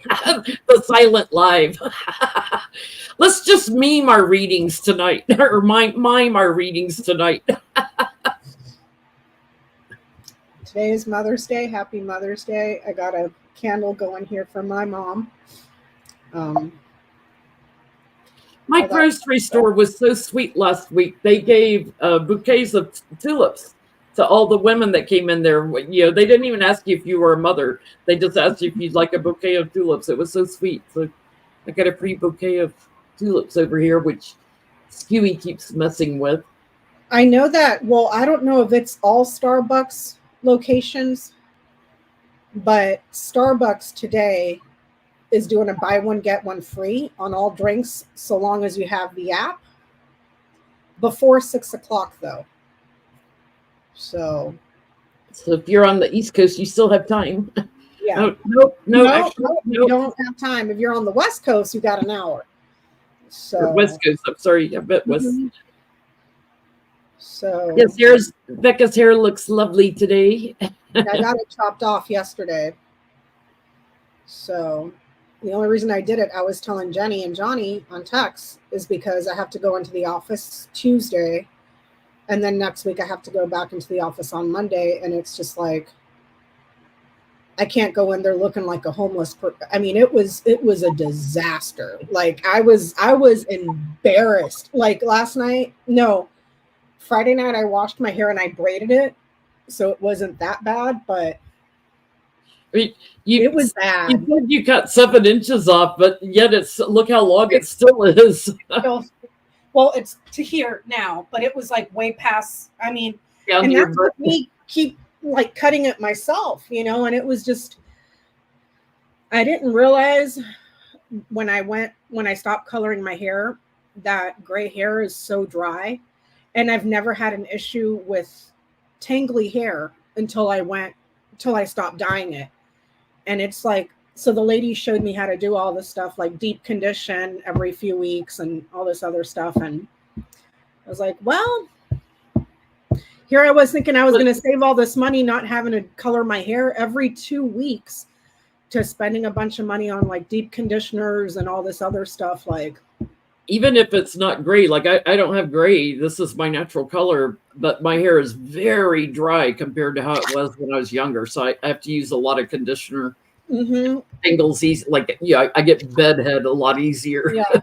The silent live. Let's just meme our readings tonight, or mime our readings tonight. Today is Mother's Day. Happy Mother's Day. I got a candle going here for my mom. My grocery store was so sweet last week. They gave bouquets of tulips to all the women that came in there. You know, they didn't even ask you if you were a mother. They just asked you if you'd like a bouquet of tulips. It was so sweet. So I got a free bouquet of tulips over here, which Skewy keeps messing with. I know that. Well, I don't know if it's all Starbucks locations, but Starbucks today is doing a buy one get one free on all drinks so long as you have the app before 6 o'clock though. So if you're on the East Coast, you still have time. Yeah. No, you don't have time. If you're on the West Coast, you got an hour. So West Coast, I'm sorry, I bet West. So yes, Becca's hair looks lovely today. I got it chopped off yesterday. So the only reason I did it, I was telling Jennie and Johnie on text, is because I have to go into the office Tuesday, and then next week I have to go back into the office on Monday, and it's just like I can't go in there looking like a homeless person. I mean, it was a disaster. Like I was embarrassed. Like Friday night I washed my hair and I braided it, so it wasn't that bad, but it was bad. You said you cut 7 inches off, but yet look how long it still is. Well, it's to here now, but it was like way past. I mean, and that's what me keep like cutting it myself, you know. And it was just, I didn't realize when I stopped coloring my hair that gray hair is so dry, and I've never had an issue with tangly hair until I stopped dyeing it. And it's like, so the lady showed me how to do all this stuff, like deep condition every few weeks and all this other stuff. And I was like, well, here I was thinking I was going to save all this money not having to color my hair every 2 weeks to spending a bunch of money on like deep conditioners and all this other stuff. Like, even if it's not gray, like I don't have gray. This is my natural color, but my hair is very dry compared to how it was when I was younger. So I have to use a lot of conditioner. Tingles easy, like I get bedhead a lot easier. Yeah.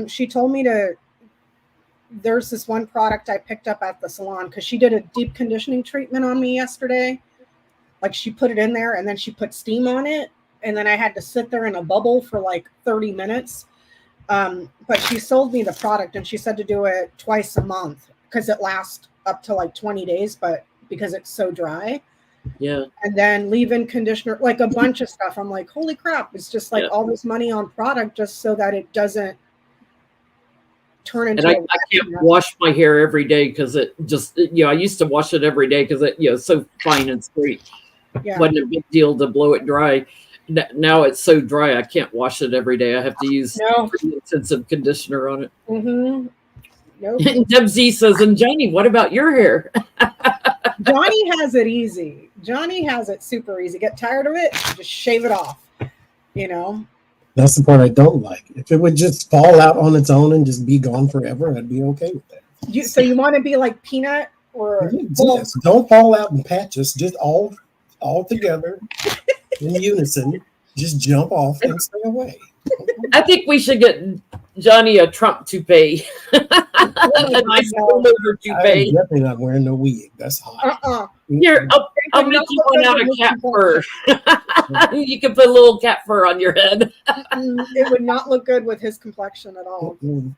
She told me there's this one product I picked up at the salon because she did a deep conditioning treatment on me yesterday. Like she put it in there and then she put steam on it, and then I had to sit there in a bubble for like 30 minutes. But she sold me the product and she said to do it twice a month because it lasts up to like 20 days, but because it's so dry. Yeah. And then leave-in conditioner, like a bunch of stuff. I'm like, holy crap. It's just like all this money on product just so that it doesn't turn into. And I can't wash my hair every day because it just, I used to wash it every day because it, so fine and straight. Yeah. Wasn't a big deal to blow it dry. Now it's so dry I can't wash it every day. I have to use pretty intensive conditioner on it. Nope. And Deb Z says, and Johnny, what about your hair? Johnny has it easy. Johnny has it super easy. Get tired of it, just shave it off. You know? That's the part I don't like. If it would just fall out on its own and just be gone forever, I'd be okay with that. So you want to be like Peanut or yes, don't fall out in patches, just all together in unison. Just jump off and stay away. I think we should get Johnny a Trump toupee. A nice pullover toupee. I'm definitely not wearing no wig. That's hot. Here, I'll make you one out of cat fur. You can put a little cat fur on your head. It would not look good with his complexion at all. I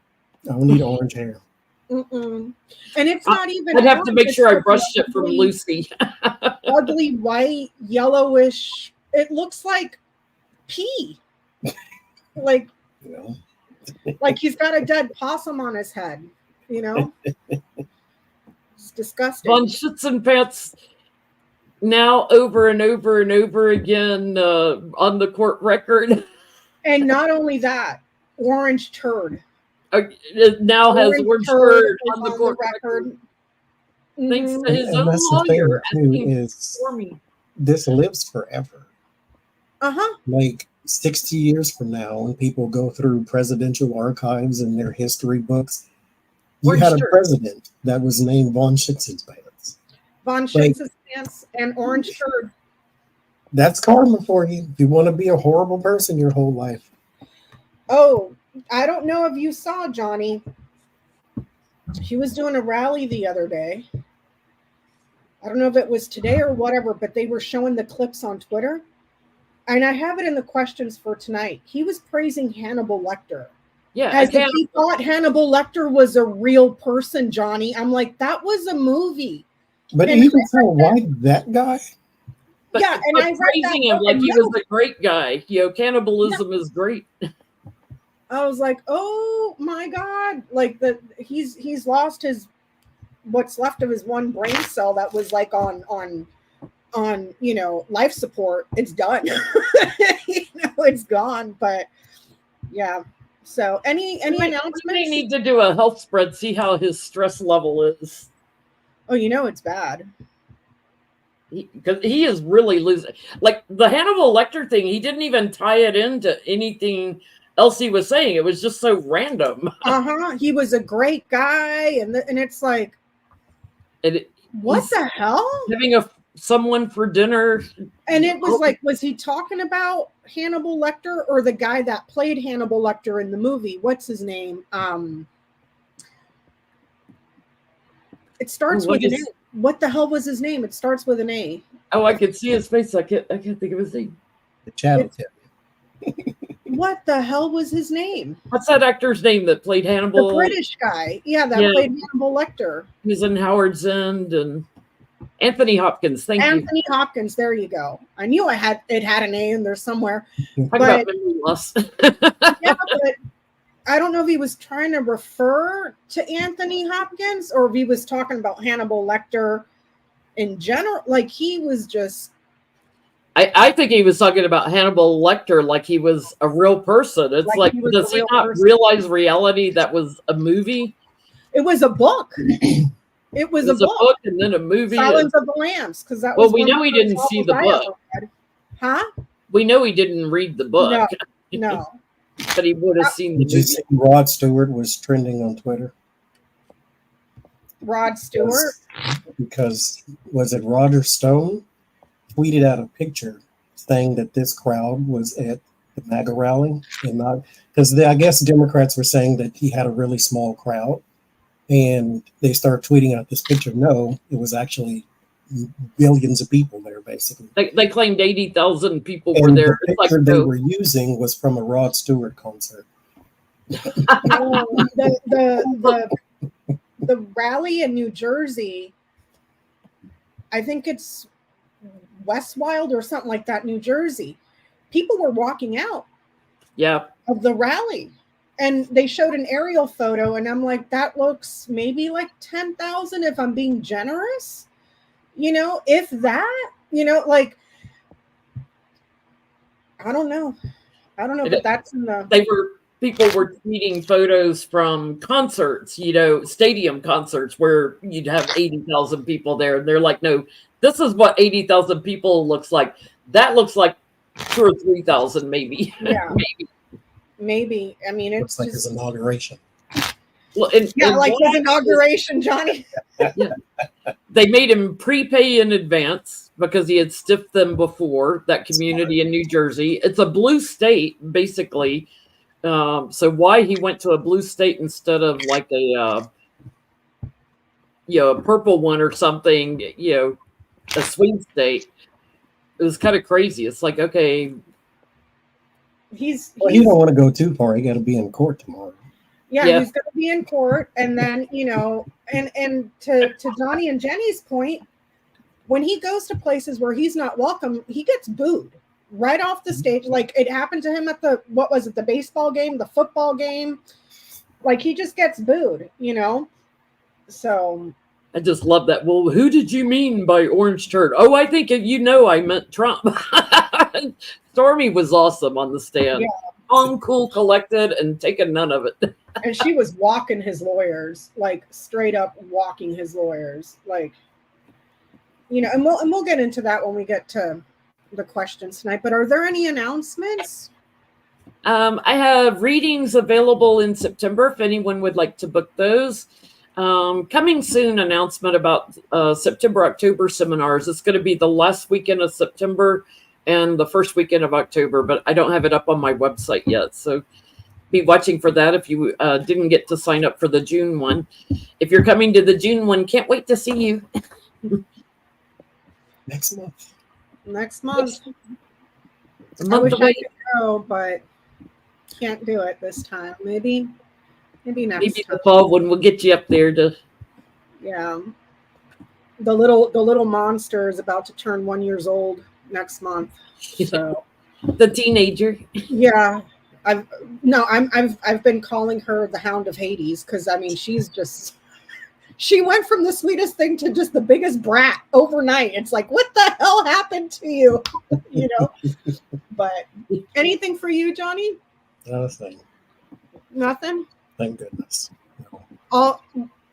don't need orange hair. And it's not even. I'd have to make sure I brushed it from Lucy. Ugly white, yellowish. It looks like pee. Like he's got a dead possum on his head, you know? It's disgusting. On Shits and Pants now over and over and over again on the court record. And not only that, orange turd. It now has orange turd on the court record. Thanks to his own lawyer asking for me. This lives forever. Like 60 years from now, when people go through presidential archives and their history books, you had a president that was named Von Schützenpants. Von Schützenpants and Orange Turd. That's karma for you. If you want to be a horrible person your whole life. Oh, I don't know if you saw Johnny. She was doing a rally the other day. I don't know if it was today or whatever, but they were showing the clips on Twitter. And I have it in the questions for tonight. He was praising Hannibal Lecter. Yeah. As if he thought Hannibal Lecter was a real person, Johnny. I'm like, that was a movie. But and even so, why that guy? But, yeah, and I praising him like he was a great guy. You know, cannibalism is great. I was like, oh my God. Like he's lost his what's left of his one brain cell that was like on life support. It's done. It's gone. But yeah. So any announcements? We need to do a health spread, see how his stress level is. Oh, it's bad. Because he is really losing. Like the Hannibal Lecter thing, he didn't even tie it into anything else he was saying. It was just so random. He was a great guy, and it's like, what the hell? Having someone for dinner, and it was like, was he talking about Hannibal Lecter or the guy that played Hannibal Lecter in the movie? What's his name? It starts with an A. What the hell was his name? It starts with an A. Oh, I could see his face. I can't think of his name. The channel tip. What the hell was his name? What's that actor's name that played Hannibal? The British guy. Yeah, that played Hannibal Lecter. He was in Howard's End and Anthony Hopkins. Thank you. Anthony Hopkins. There you go. I knew it had an A in there somewhere. Talk about memory loss. Yeah, but I don't know if he was trying to refer to Anthony Hopkins or if he was talking about Hannibal Lecter in general. Like he was just. I think he was talking about Hannibal Lecter like he was a real person. It's like does he not realize reality that was a movie? It was a book. It was a book and then a movie. Silence of the Lambs, because that was. Well, we know he didn't see the book. Huh? We know he didn't read the book. No. But he would have seen the movie. Did you see Rod Stewart was trending on Twitter? Rod Stewart? Because was it Roger Stone? Tweeted out a picture saying that this crowd was at the MAGA rally, and not because I guess Democrats were saying that he had a really small crowd, and they started tweeting out this picture. No, it was actually billions of people there, basically. They claimed 80,000 people were there. The picture they were using was from a Rod Stewart concert. The rally in New Jersey, I think it's Westwild or something like that, New Jersey. People were walking out of the rally. And they showed an aerial photo, and I'm like, that looks maybe like 10,000 if I'm being generous. If that, like, I don't know, but that's in the. People were tweeting photos from concerts, stadium concerts where you'd have 80,000 people there. And they're like, no, this is what 80,000 people looks like. That looks like 2,000 or 3,000 maybe. Yeah. Maybe. I mean, it's like his inauguration. Well, his inauguration, Johnny. Yeah. They made him prepay in advance because he had stiffed them before, that community in New Jersey. It's a blue state, basically. So why he went to a blue state instead of like a purple one or something, a swing state, it was kind of crazy. It's like, okay. You don't want to go too far. You got to be in court tomorrow. Yeah, he's going to be in court. And then, and to Johnny and Jenny's point, when he goes to places where he's not welcome, he gets booed right off the stage. Like it happened to him at the baseball game, the football game. Like he just gets booed, So I just love that. Well, who did you mean by orange turd? Oh, I think I meant Trump. Stormy was awesome on the stand. Yeah. Calm, cool, collected, and taking none of it. And she was walking his lawyers, like straight up walking his lawyers, like, and we'll get into that when we get to the questions tonight. But are there any announcements? I have readings available in September if anyone would like to book those. Coming soon announcement about September, October seminars. It's going to be the last weekend of September and the first weekend of October, but I don't have it up on my website yet. So be watching for that if you didn't get to sign up for the June one. If you're coming to the June one, can't wait to see you. Next month. Next month. A I month wish away. I could go, but can't do it this time. Maybe next Maybe time. the fall one will get you up there to. Yeah. The little monster is about to turn 1 year old next month. So The teenager. yeah. I've been calling her the Hound of Hades because I mean she went from the sweetest thing to just the biggest brat overnight. It's like, what the hell happened to you? You know? But anything for you, Johnie? Nothing. Nothing? Thank goodness. No. All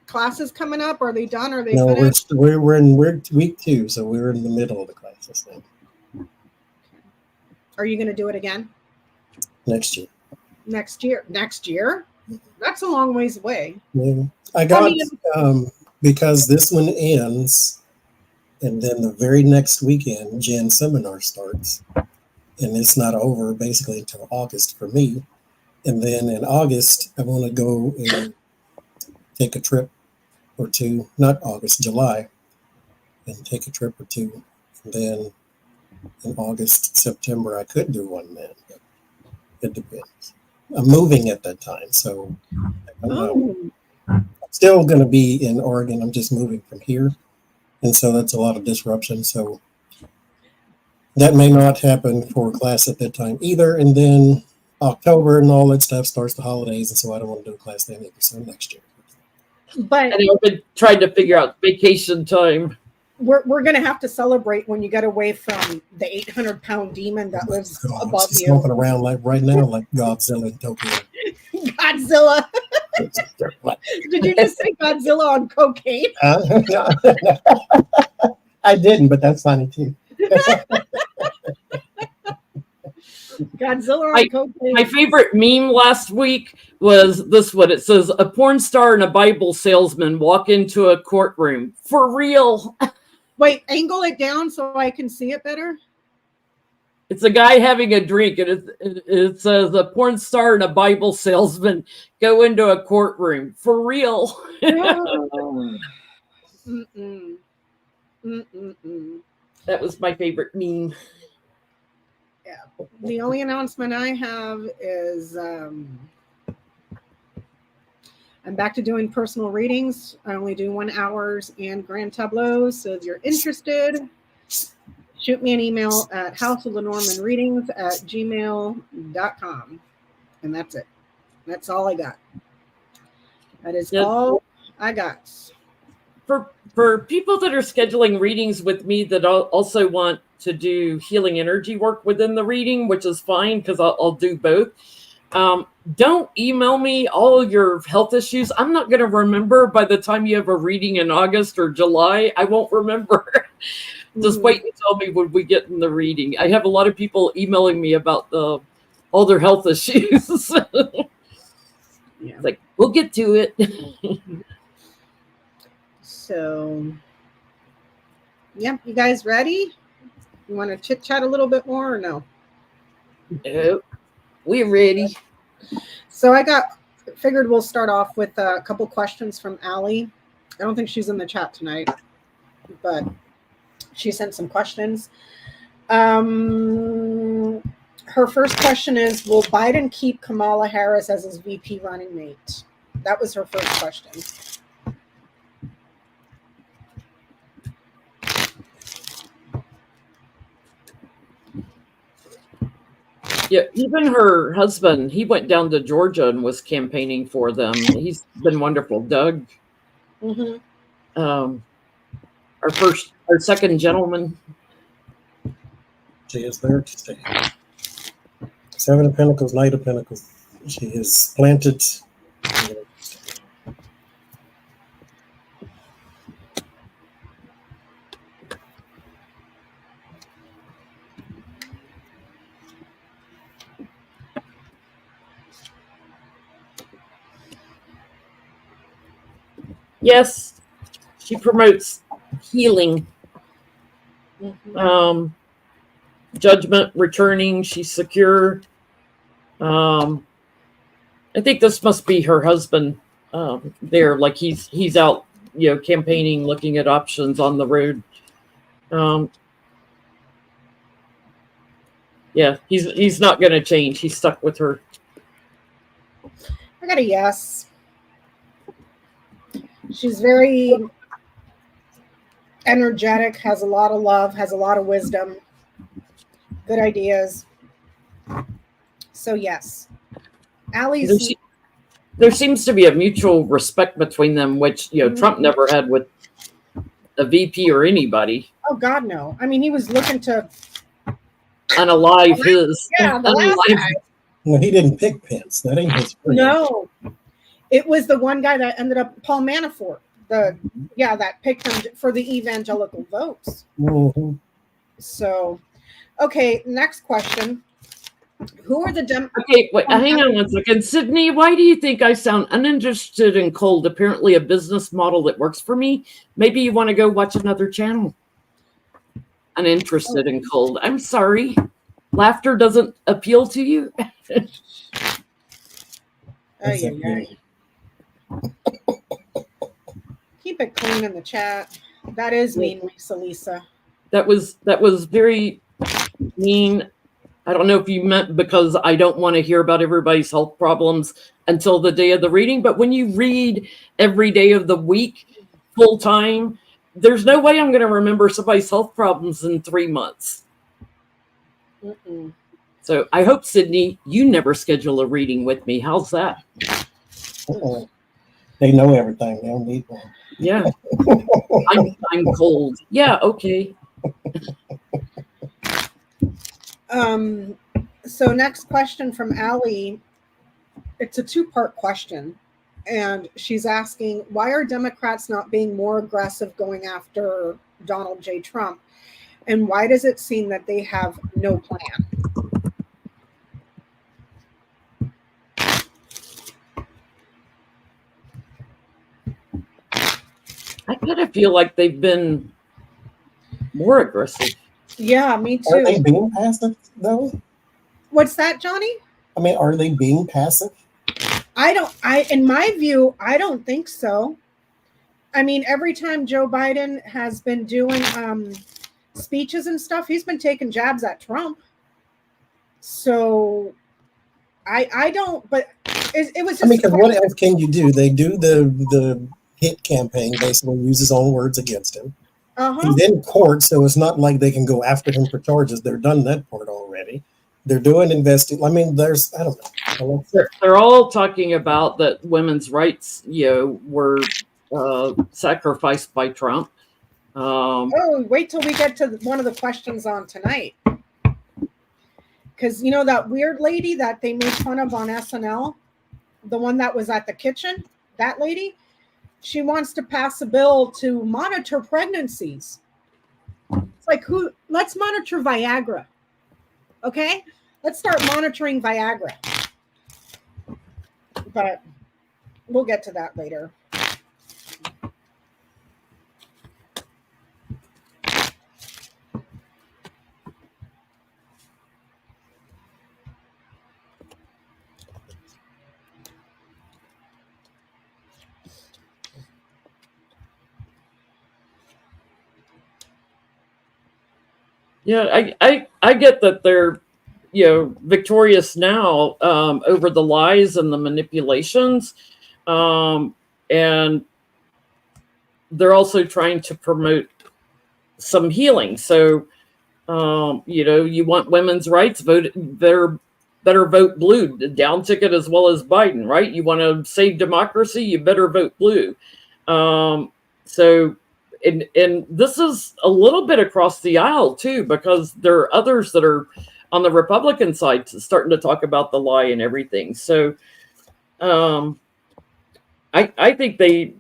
classes coming up? Are they done? Are they No, finished? we're in week 2, so we're in the middle of the classes now. Are you going to do it again? Next year. Next year? That's a long ways away. Yeah. I got because this one ends, and then the very next weekend, Jen seminar starts, and it's not over basically until August for me. And then in August, I want to go and take a trip or two, not August, July, and take a trip or two. And then in August, September, I could do one then, but it depends. I'm moving at that time, so I don't know. I'm still going to be in Oregon. I'm just moving from here, and so that's a lot of disruption. So that may not happen for class at that time either. And then October and all that stuff starts the holidays, and so I don't want to do a class then either. So next year. But And I've been trying to figure out vacation time. we're going to have to celebrate when you get away from the 800-pound demon that lives above She's you. smoking around like right now, like Godzilla in Tokyo. Godzilla. Did you just say Godzilla on cocaine? I didn't, but that's funny too. Godzilla on cocaine. My favorite meme last week was this one. It says, a porn star and a Bible salesman walk into a courtroom. For real. Wait, angle it down so I can see it better. It's a guy having a drink, and it says, a porn star and a Bible salesman go into a courtroom. For real. Mm-mm. Mm-mm-mm. That was my favorite meme. Yeah. The only announcement I have is I'm back to doing personal readings. I only do 1 hours and grand tableaus. So if you're interested, shoot me an email at houseoflenormandreadings@gmail.com. And that's it. That's all I got. That is all I got. For people that are scheduling readings with me that also want to do healing energy work within the reading, which is fine because I'll do both. Don't email me all your health issues. I'm not going to remember by the time you have a reading in August or July. I won't remember. Just wait and tell me when we get in the reading. I have a lot of people emailing me about all their health issues. Yeah. Like, we'll get to it. So, yeah, you guys ready? You want to chit chat a little bit more or no? No, we're ready. So figured we'll start off with a couple questions from Allie. I don't think she's in the chat tonight, but she sent some questions. Her first question is, will Biden keep Kamala Harris as his VP running mate? That was her first question. Yeah, even her husband, he went down to Georgia and was campaigning for them. He's been wonderful. Doug, our second gentleman. She is there to stay. 7 of Pentacles, Knight of Pentacles. She is planted. Yes, she promotes healing, judgment, returning. She's secure. I think this must be her husband there. Like he's out, campaigning, looking at options on the road. Yeah, he's not going to change. He's stuck with her. I got a yes. She's very energetic, has a lot of love, has a lot of wisdom, good ideas. So yes. Allie's there seems to be a mutual respect between them, which Trump never had with a VP or anybody. Oh God, no. I mean, he was looking to unalive his. Yeah, the last guy. Well, he didn't pick Pence. That ain't his friend. No, it was the one guy that ended up Paul Manafort. That picked him for the evangelical votes. Mm-hmm. So, okay, next question. Who are the Okay, wait, hang on one second. Sydney, why do you think I sound uninterested and cold? Apparently a business model that works for me. Maybe you want to go watch another channel. Uninterested and cold. I'm sorry. Laughter doesn't appeal to you? Keep it clean in the chat. That is mean, Lisa. That was very mean. I don't know if you meant because I don't want to hear about everybody's health problems until the day of the reading, but when you read every day of the week full time, there's no way I'm going to remember somebody's health problems in 3 months. Mm-mm. So I hope, Sydney, you never schedule a reading with me. How's that? Uh-oh. They know everything. They don't need one. Yeah. I'm cold. Yeah, okay. So next question from Allie. It's a two-part question. And she's asking, why are Democrats not being more aggressive going after Donald J. Trump? And why does it seem that they have no plan? I kind of feel like they've been more aggressive. Yeah, me too. Are they being passive, though? What's that, Johnny? I mean, are they being passive? In my view, I don't think so. I mean, every time Joe Biden has been doing speeches and stuff, he's been taking jabs at Trump. So I don't, but it was just. I mean, because what else can you do? They do the hit campaign, basically use his own words against him. He's in court, so it's not like they can go after him for charges. They're done that part already. They're doing I mean, I don't know. They're all talking about that women's rights, were sacrificed by Trump. Wait till we get to one of the questions on tonight. Because that weird lady that they made fun of on SNL, the one that was at the kitchen, that lady, she wants to pass a bill to monitor pregnancies. It's like, let's monitor Viagra. Okay? Let's start monitoring Viagra. But we'll get to that later. Yeah, I get that they're victorious now over the lies and the manipulations, and they're also trying to promote some healing. So you want women's rights, better vote blue, down ticket as well as Biden, right? You want to save democracy, you better vote blue. So. And this is a little bit across the aisle, too, because there are others that are on the Republican side starting to talk about the lie and everything. So I think they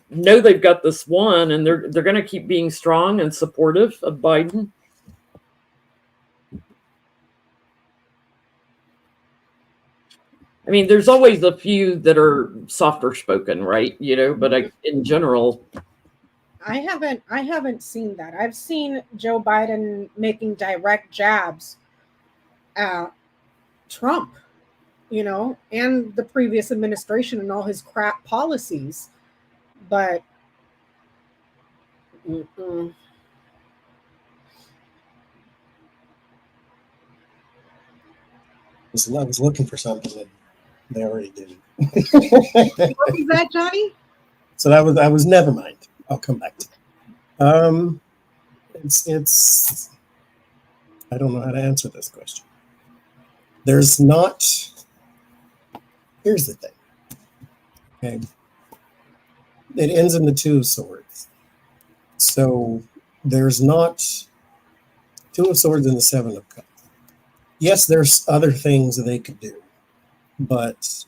know they've got this one, and they're going to keep being strong and supportive of Biden. I mean, there's always a few that are softer spoken, right? But in general, I haven't seen that. I've seen Joe Biden making direct jabs at Trump, and the previous administration and all his crap policies. But I was looking for something that they already did. What was that, Johnny? So I was never mind. I'll come back to it. It's I don't know how to answer this question. Here's the thing. Okay. It ends in the Two of Swords. So there's not Two of Swords and the Seven of Cups. Yes, there's other things that they could do, but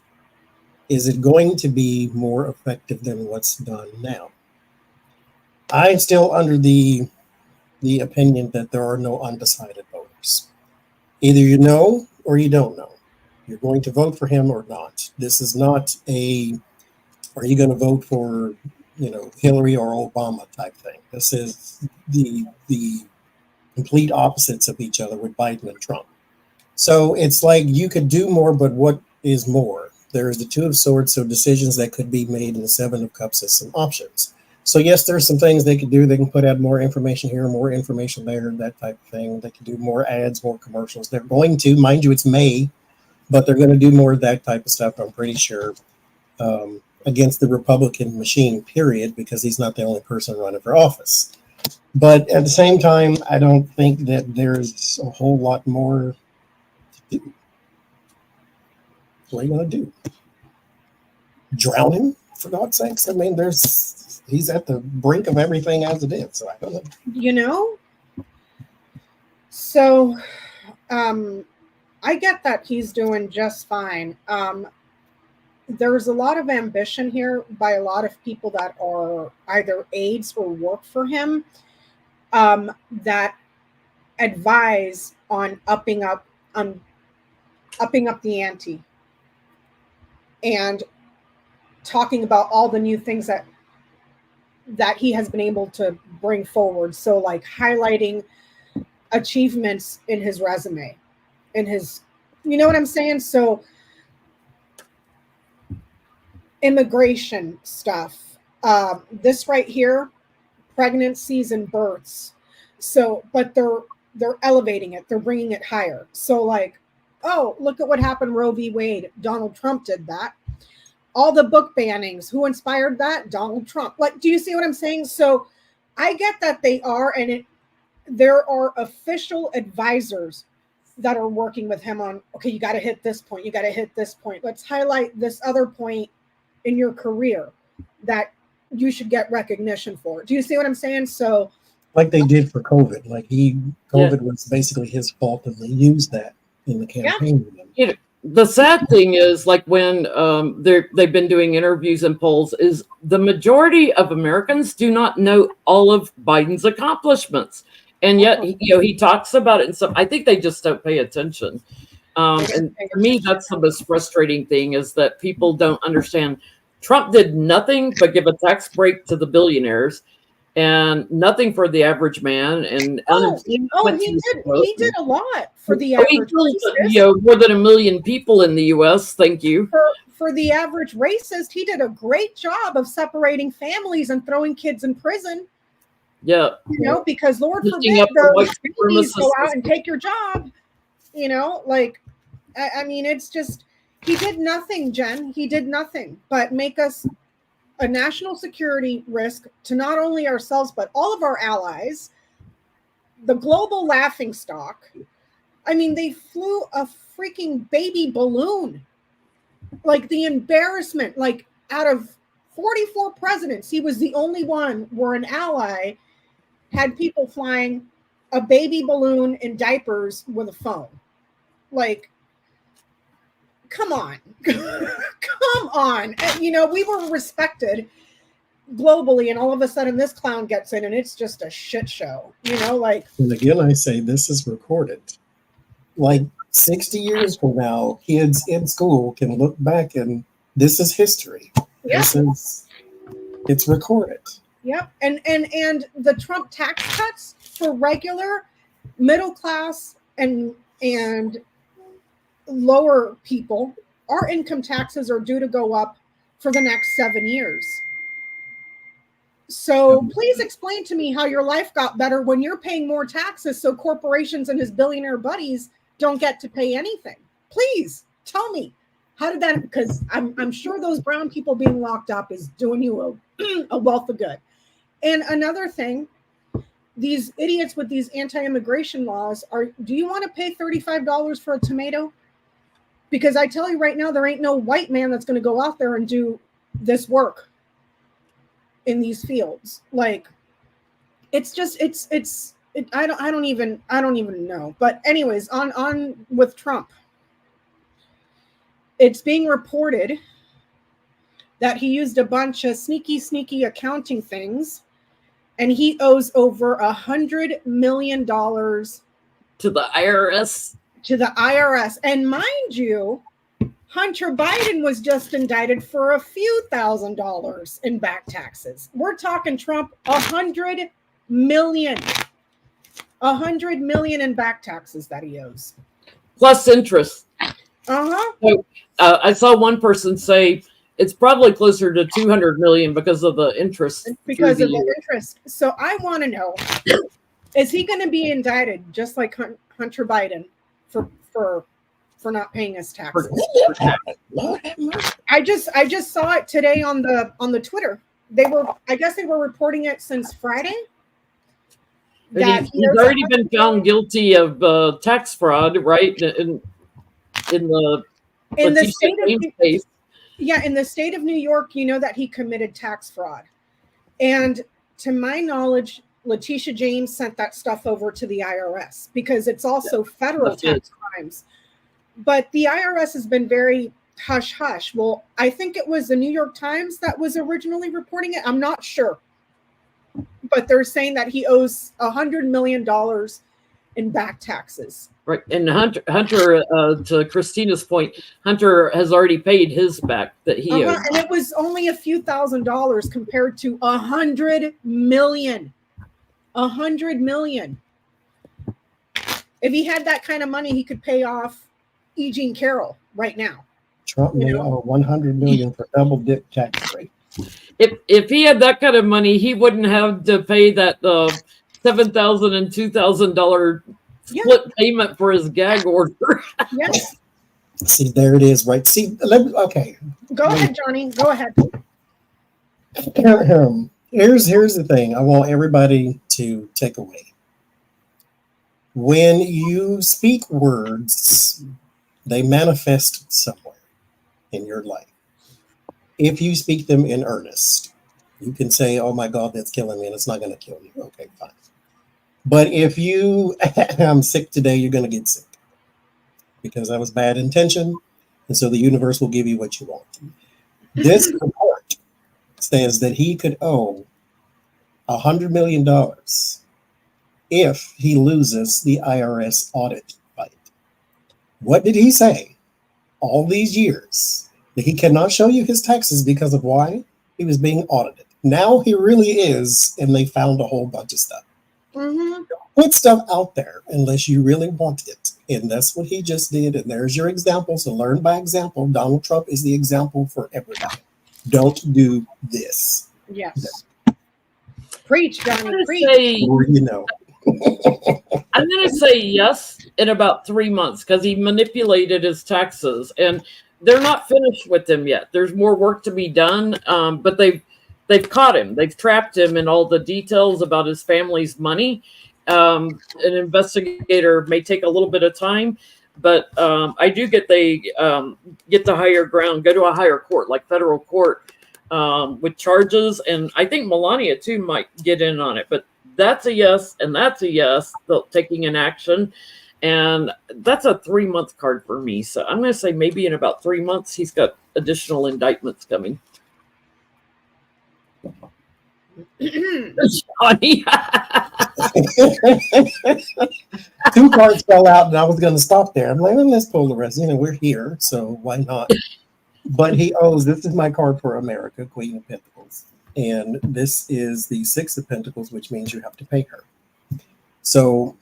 is it going to be more effective than what's done now? I'm still under the opinion that there are no undecided voters. Either you know or you don't know. You're going to vote for him or not. This is not are you going to vote for, Hillary or Obama type thing. This is the complete opposites of each other with Biden and Trump. So it's like you could do more, but what is more? There's the Two of Swords, so decisions that could be made, in the Seven of Cups as some options. So yes, there's some things they could do. They can put out more information here, more information there, that type of thing. They can do more ads, more commercials. They're going to, mind you, it's May, but they're going to do more of that type of stuff, I'm pretty sure, against the Republican machine, period, because he's not the only person running for office. But at the same time, I don't think that there's a whole lot more to do. What are you going to do? Drown him, for God's sakes? I mean, he's at the brink of everything as it is, so I don't know. So I get that he's doing just fine. There's a lot of ambition here by a lot of people that are either aides or work for him, that advise on upping up the ante and talking about all the new things that he has been able to bring forward. So like highlighting achievements in his resume, you know what I'm saying? So immigration stuff, this right here, pregnancies and births. So, but they're elevating it. They're bringing it higher. So like, oh, look at what happened, Roe v. Wade. Donald Trump did that. All the book bannings, who inspired that? Donald Trump. Like, do you see what I'm saying? So I get that they are, and there are official advisors that are working with him on, okay, you got to hit this point. You got to hit this point. Let's highlight this other point in your career that you should get recognition for. Do you see what I'm saying? So like they did for COVID, COVID was basically his fault, and they used that in the campaign. Yeah. The sad thing is, like when they've been doing interviews and polls, is the majority of Americans do not know all of Biden's accomplishments, and yet he talks about it and stuff. I think they just don't pay attention. And for me, that's the most frustrating thing, is that people don't understand. Trump did nothing but give a tax break to the billionaires, and nothing for the average man. And he did a lot for the average. More than 1 million people in the U.S. Thank you. For the average racist, he did a great job of separating families and throwing kids in prison. Yeah, because Lord forbid those babies go out and take your job. I mean, it's just, he did nothing, Jen. He did nothing but make us a national security risk to not only ourselves, but all of our allies, the global laughingstock. I mean, they flew a freaking baby balloon. Like the embarrassment, like out of 44 presidents, he was the only one where an ally had people flying a baby balloon in diapers with a phone. Like, come on. Come on. And, we were respected globally, and all of a sudden this clown gets in and it's just a shit show, And again, I say this is recorded. Like 60 years from now, kids in school can look back and this is history. Yeah. It's recorded. Yep. And the Trump tax cuts for regular middle class and lower people, our income taxes are due to go up for the next 7 years. So please explain to me how your life got better when you're paying more taxes so corporations and his billionaire buddies don't get to pay anything. Please tell me, how did that, because I'm sure those brown people being locked up is doing you a wealth of good. And another thing, these idiots with these anti-immigration laws do you want to pay $35 for a tomato? Because I tell you right now, there ain't no white man that's going to go out there and do this work in these fields. Like, it's just, I don't even know. But anyways, on with Trump, it's being reported that he used a bunch of sneaky accounting things, and he owes over $100 million to the IRS. To the IRS. And mind you, Hunter Biden was just indicted for a few $1,000s in back taxes. We're talking Trump, $100 million. $100 million in back taxes that he owes. Plus interest. Uh-huh. So, I saw one person say it's probably closer to 200 million because of the interest. Because of the interest. So I want to know, is he going to be indicted just like Hunter Biden for not paying his taxes? I just saw it today on the Twitter. I guess they were reporting it since Friday. He's already been found guilty of tax fraud, right? In the state of case. Yeah, in the state of New York, you know that he committed tax fraud. And to my knowledge, Letitia James sent that stuff over to the IRS because it's also federal tax crimes. But the IRS has been very hush-hush. Well, I think it was the New York Times that was originally reporting it. I'm not sure. But they're saying that he owes $100 million in back taxes. Right. And Hunter, to Christina's point, Hunter has already paid his back that he owed. And it was only a few $1,000s compared to $100 million. $100 million. If he had that kind of money, he could pay off E. Jean Carroll right now. Trump may owe $100 million for double dip tax rate. If he had that kind of money, he wouldn't have to pay that $7,000 and $2,000 split payment for his gag order. Yes. See, there it is, right? See, okay. Go ahead, Johnny. Go ahead. Here's the thing I want everybody to take away. When you speak words, they manifest somewhere in your life. If you speak them in earnest, you can say, oh my God, that's killing me, and it's not going to kill you. Okay, fine. But if I'm sick today, you're going to get sick because that was bad intention. And so the universe will give you what you want. This report says that he could owe $100 million if he loses the IRS audit fight. What did he say all these years? That he cannot show you his taxes because of why? He was being audited. Now he really is, and they found a whole bunch of stuff. Mm-hmm. Put stuff out there unless you really want it. And that's what he just did. And there's your example. So learn by example. Donald Trump is the example for everybody. Don't do this. Yes. Preach, Johnny. Preach. I'm going to say yes in about 3 months because he manipulated his taxes. And they're not finished with him yet. There's more work to be done. But they've caught him. They've trapped him in all the details about his family's money. An investigator may take a little bit of time, but I do get get the higher ground, go to a higher court, like federal court, with charges. And I think Melania too might get in on it, but that's a yes. And that's a yes, taking an action. And that's a 3-month card for me. So I'm going to say maybe in about 3 months, he's got additional indictments coming. Johnny. Two cards fell out, and I was going to stop there. I'm like, well, let's pull the rest. We're here, so why not? But he owes. This is my card for America, Queen of Pentacles, and this is the Six of Pentacles, which means you have to pay her. So,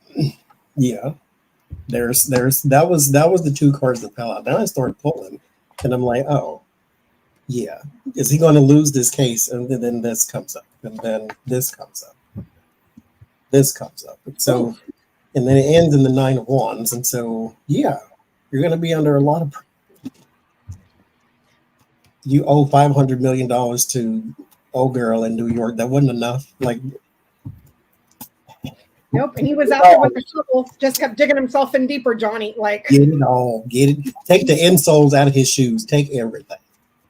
yeah, that was the two cards that fell out. Then I started pulling, and I'm like, oh, yeah, is he going to lose this case? And then this comes up, and then this comes up. This comes up. And so, and then it ends in the Nine of Wands. And so, yeah, you're going to be under a lot of. You owe $500 million to old girl in New York. That wasn't enough. Like, nope. And he was out there with the shovel, just kept digging himself in deeper, Johnny. Like, get it all. Get it. Take the insoles out of his shoes. Take everything.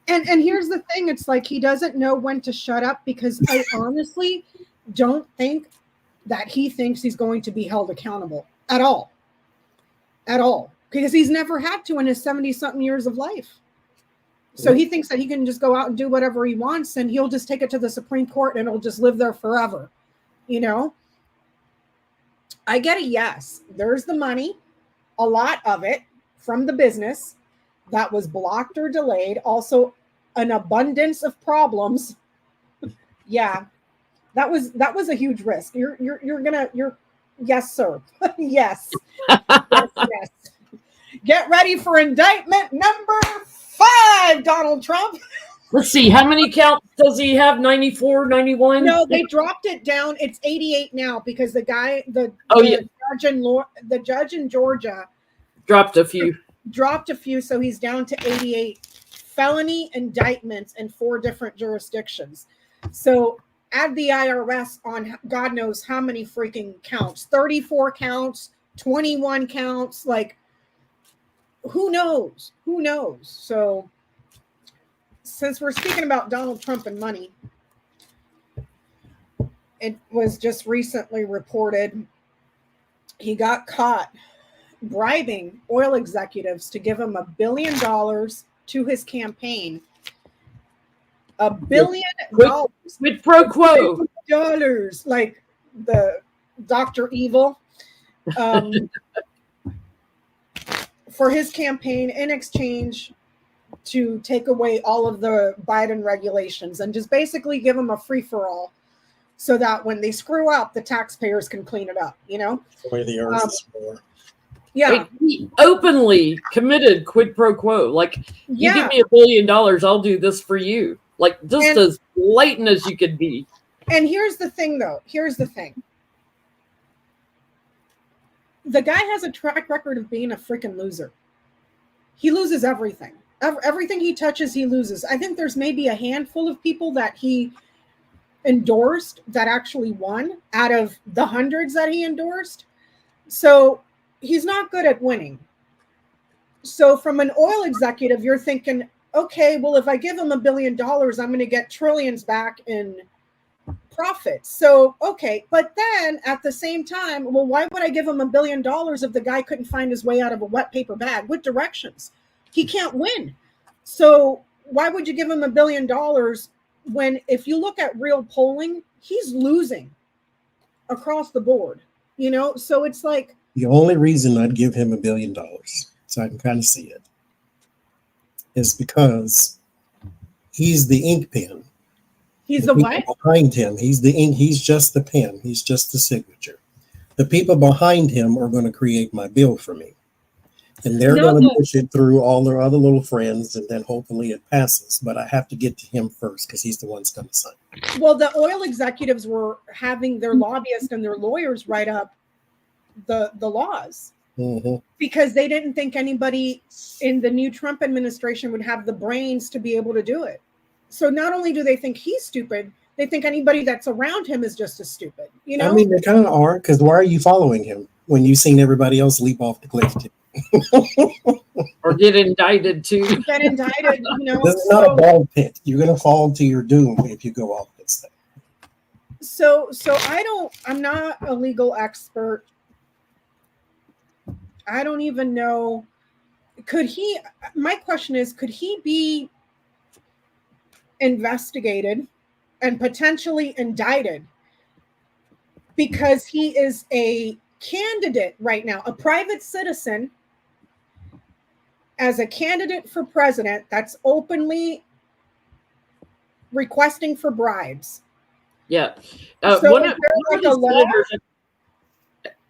And here's the thing. It's like he doesn't know when to shut up, because I honestly don't think that he thinks he's going to be held accountable at all, because he's never had to in his 70-something years of life. So he thinks that he can just go out and do whatever he wants, and he'll just take it to the Supreme Court and it'll just live there forever. I get a yes. There's the money, a lot of it from the business that was blocked or delayed. Also, an abundance of problems. Yeah. That was a huge risk. You're yes, sir. Yes. Yes. Get ready for indictment number 5, Donald Trump. Let's see, how many counts does he have? 94, 91? No, they dropped it down. It's 88 now, because the judge in Georgia dropped a few. So he's down to 88 felony indictments in 4 different jurisdictions. So add the IRS on God knows how many freaking counts, 34 counts, 21 counts, like who knows? So since we're speaking about Donald Trump and money, it was just recently reported he got caught bribing oil executives to give him $1 billion to his campaign. $1 billion. Quid pro quo. Dollars, like the Dr. Evil, for his campaign in exchange to take away all of the Biden regulations and just basically give them a free-for-all, so that when they screw up, the taxpayers can clean it up, The way the earth is for. Yeah. He openly committed quid pro quo. Like, you give me $1 billion, I'll do this for you. Like, just as blatant as you could be. And here's the thing, though. The guy has a track record of being a freaking loser. He loses everything. Everything he touches, he loses. I think there's maybe a handful of people that he endorsed that actually won out of the hundreds that he endorsed. So he's not good at winning. So from an oil executive, you're thinking, okay, well, if I give him $1 billion, I'm going to get trillions back in profits. So, okay. But then at the same time, well, why would I give him $1 billion if the guy couldn't find his way out of a wet paper bag with directions? He can't win. So why would you give him $1 billion when, if you look at real polling, he's losing across the board, So it's like, the only reason I'd give him $1 billion, so I can kind of see it, is because he's the ink pen. He's the what? Behind him, he's the ink. He's just the pen. He's just the signature. The people behind him are going to create my bill for me, and they're going to push it through all their other little friends, and then hopefully it passes. But I have to get to him first because he's the one that's going to sign. Well, the oil executives were having their lobbyists and their lawyers write up the laws, because they didn't think anybody in the new Trump administration would have the brains to be able to do it. So not only do they think he's stupid, they think anybody that's around him is just as stupid. I mean, they kind of are, because why are you following him when you've seen everybody else leap off the cliff too? Or get indicted too. Get indicted, This is not a ball pit. You're going to fall to your doom if you go off this thing. So I'm not a legal expert. I don't even know. My question is, could he be investigated and potentially indicted because he is a candidate right now, a private citizen as a candidate for president that's openly requesting for bribes. Yeah. So One is of there the like a law? senators,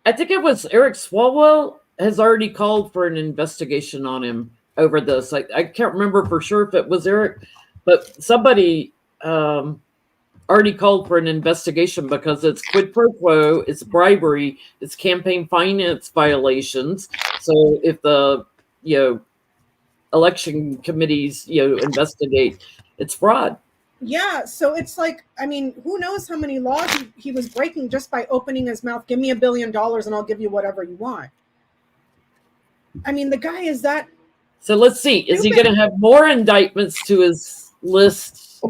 I think it was Eric Swalwell, has already called for an investigation on him over this. I can't remember for sure if it was Eric, but somebody already called for an investigation because it's quid pro quo, it's bribery, it's campaign finance violations. So if the election committees investigate, it's fraud. Yeah, so it's like, I mean, who knows how many laws he was breaking just by opening his mouth. Give me $1 billion and I'll give you whatever you want. I mean, the guy is that. So let's see. Is he going to have more indictments to his list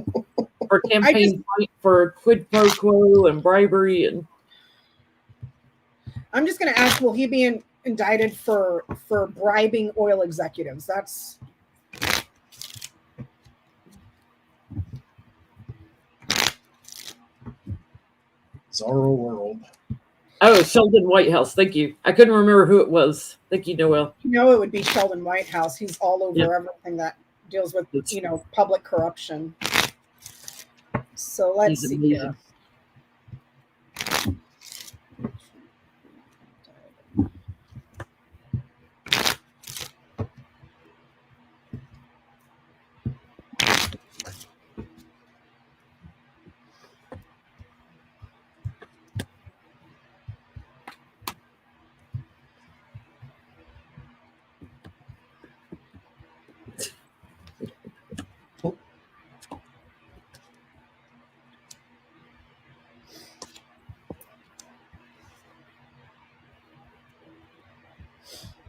for campaign fight for quid pro quo and bribery? And I'm just going to ask, will he be indicted for bribing oil executives? That's. Bizarro world. Oh, Sheldon Whitehouse. Thank you. I couldn't remember who it was. Thank you, Noel. It would be Sheldon Whitehouse. He's all over everything that deals with, public corruption. So let's see here.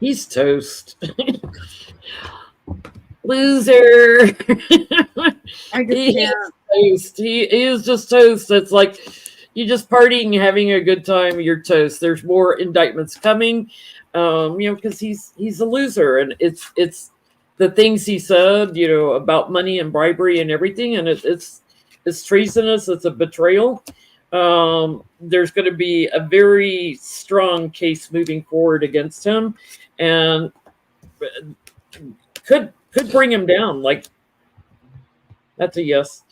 He's toast. Loser. I just can't. Toast. He is just toast. It's like you're just partying, having a good time. You're toast. There's more indictments coming, because he's a loser, and it's the things he said, about money and bribery and everything, and it's treasonous. It's a betrayal. There's going to be a very strong case moving forward against him, and could bring him down. Like, that's a yes.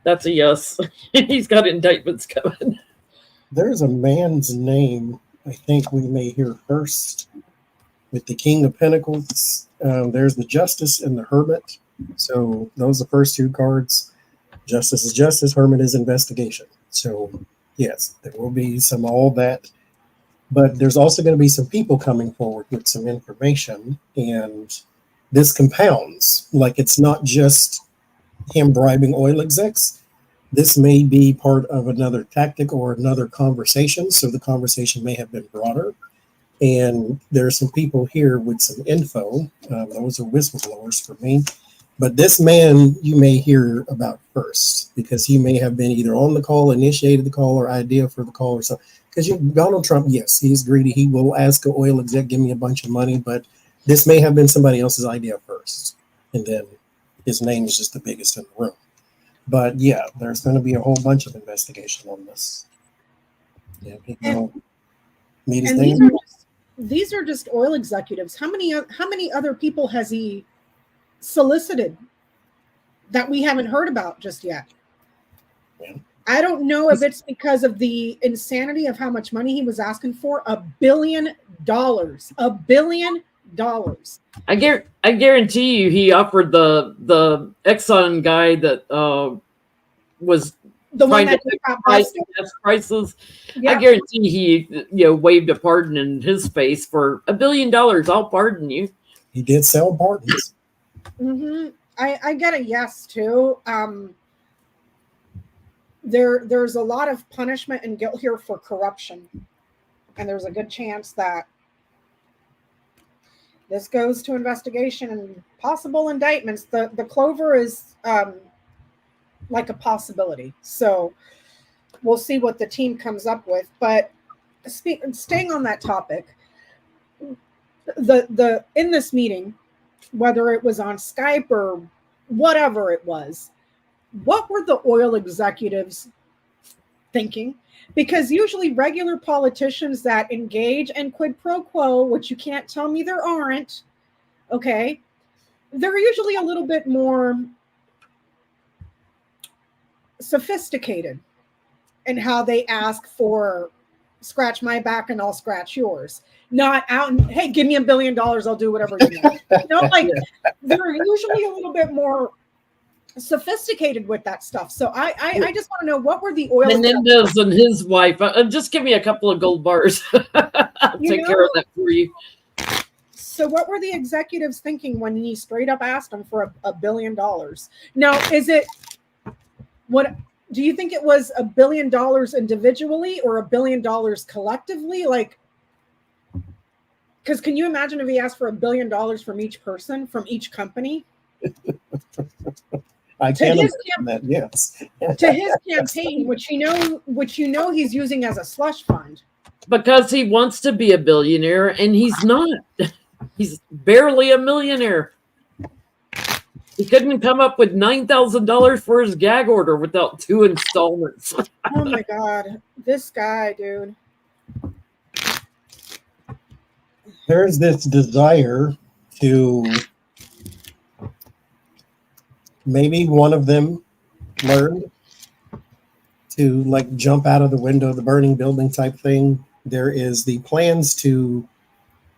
That's a yes. He's got indictments coming. There's a man's name I think we may hear first with the King of Pentacles. There's the Justice and the Hermit. So those are the first two cards. Justice is justice, Hermit is investigation. So yes, there will be some all that. But there's also going to be some people coming forward with some information. And this compounds. Like, it's not just him bribing oil execs. This may be part of another tactic or another conversation. So the conversation may have been broader. And there are some people here with some info. Those are whistleblowers for me. But this man you may hear about first, because he may have been either on the call, initiated the call, or idea for the call or something. Because Donald Trump, yes, he's greedy. He will ask an oil exec, give me a bunch of money. But this may have been somebody else's idea first. And then his name is just the biggest in the room. But yeah, there's going to be a whole bunch of investigation on this. Yeah, people meet his name. These are just oil executives. How many other people has he solicited that we haven't heard about just yet? Yeah. I don't know if it's because of the insanity of how much money he was asking for. $1 billion. $1 billion. I guarantee you he offered the Exxon guy that was the one that prices. Yeah. I guarantee he waved a pardon in his face for $1 billion. I'll pardon you. He did sell pardons. Mm-hmm. I get a yes too. There's a lot of punishment and guilt here for corruption, and there's a good chance that this goes to investigation and possible indictments. The clover is like a possibility, so we'll see what the team comes up with. But staying on that topic, the in this meeting, whether it was on Skype or whatever it was, what were the oil executives thinking, because usually regular politicians that engage in quid pro quo, which you can't tell me there aren't, okay, they're usually a little bit more sophisticated in how they ask for scratch my back and I'll scratch yours. Not out and, hey, give me $1 billion, I'll do whatever you want. You know, like they're usually a little bit more sophisticated with that stuff. So I just want to know, what were the oil Menendez and his wife? Just give me a couple of gold bars. I'll take care of that for you. So what were the executives thinking when he straight up asked them for $1 billion? Now, do you think it was $1 billion individually or $1 billion collectively? Like, because can you imagine if he asked for $1 billion from each person, from each company? I can imagine that, yes. To his campaign, which you know he's using as a slush fund. Because he wants to be a billionaire and he's not. He's barely a millionaire. He couldn't come up with $9,000 for his gag order without 2 installments. Oh my God. This guy, dude. There's this desire to, maybe one of them learned to like jump out of the window of the burning building type thing. There is the plans to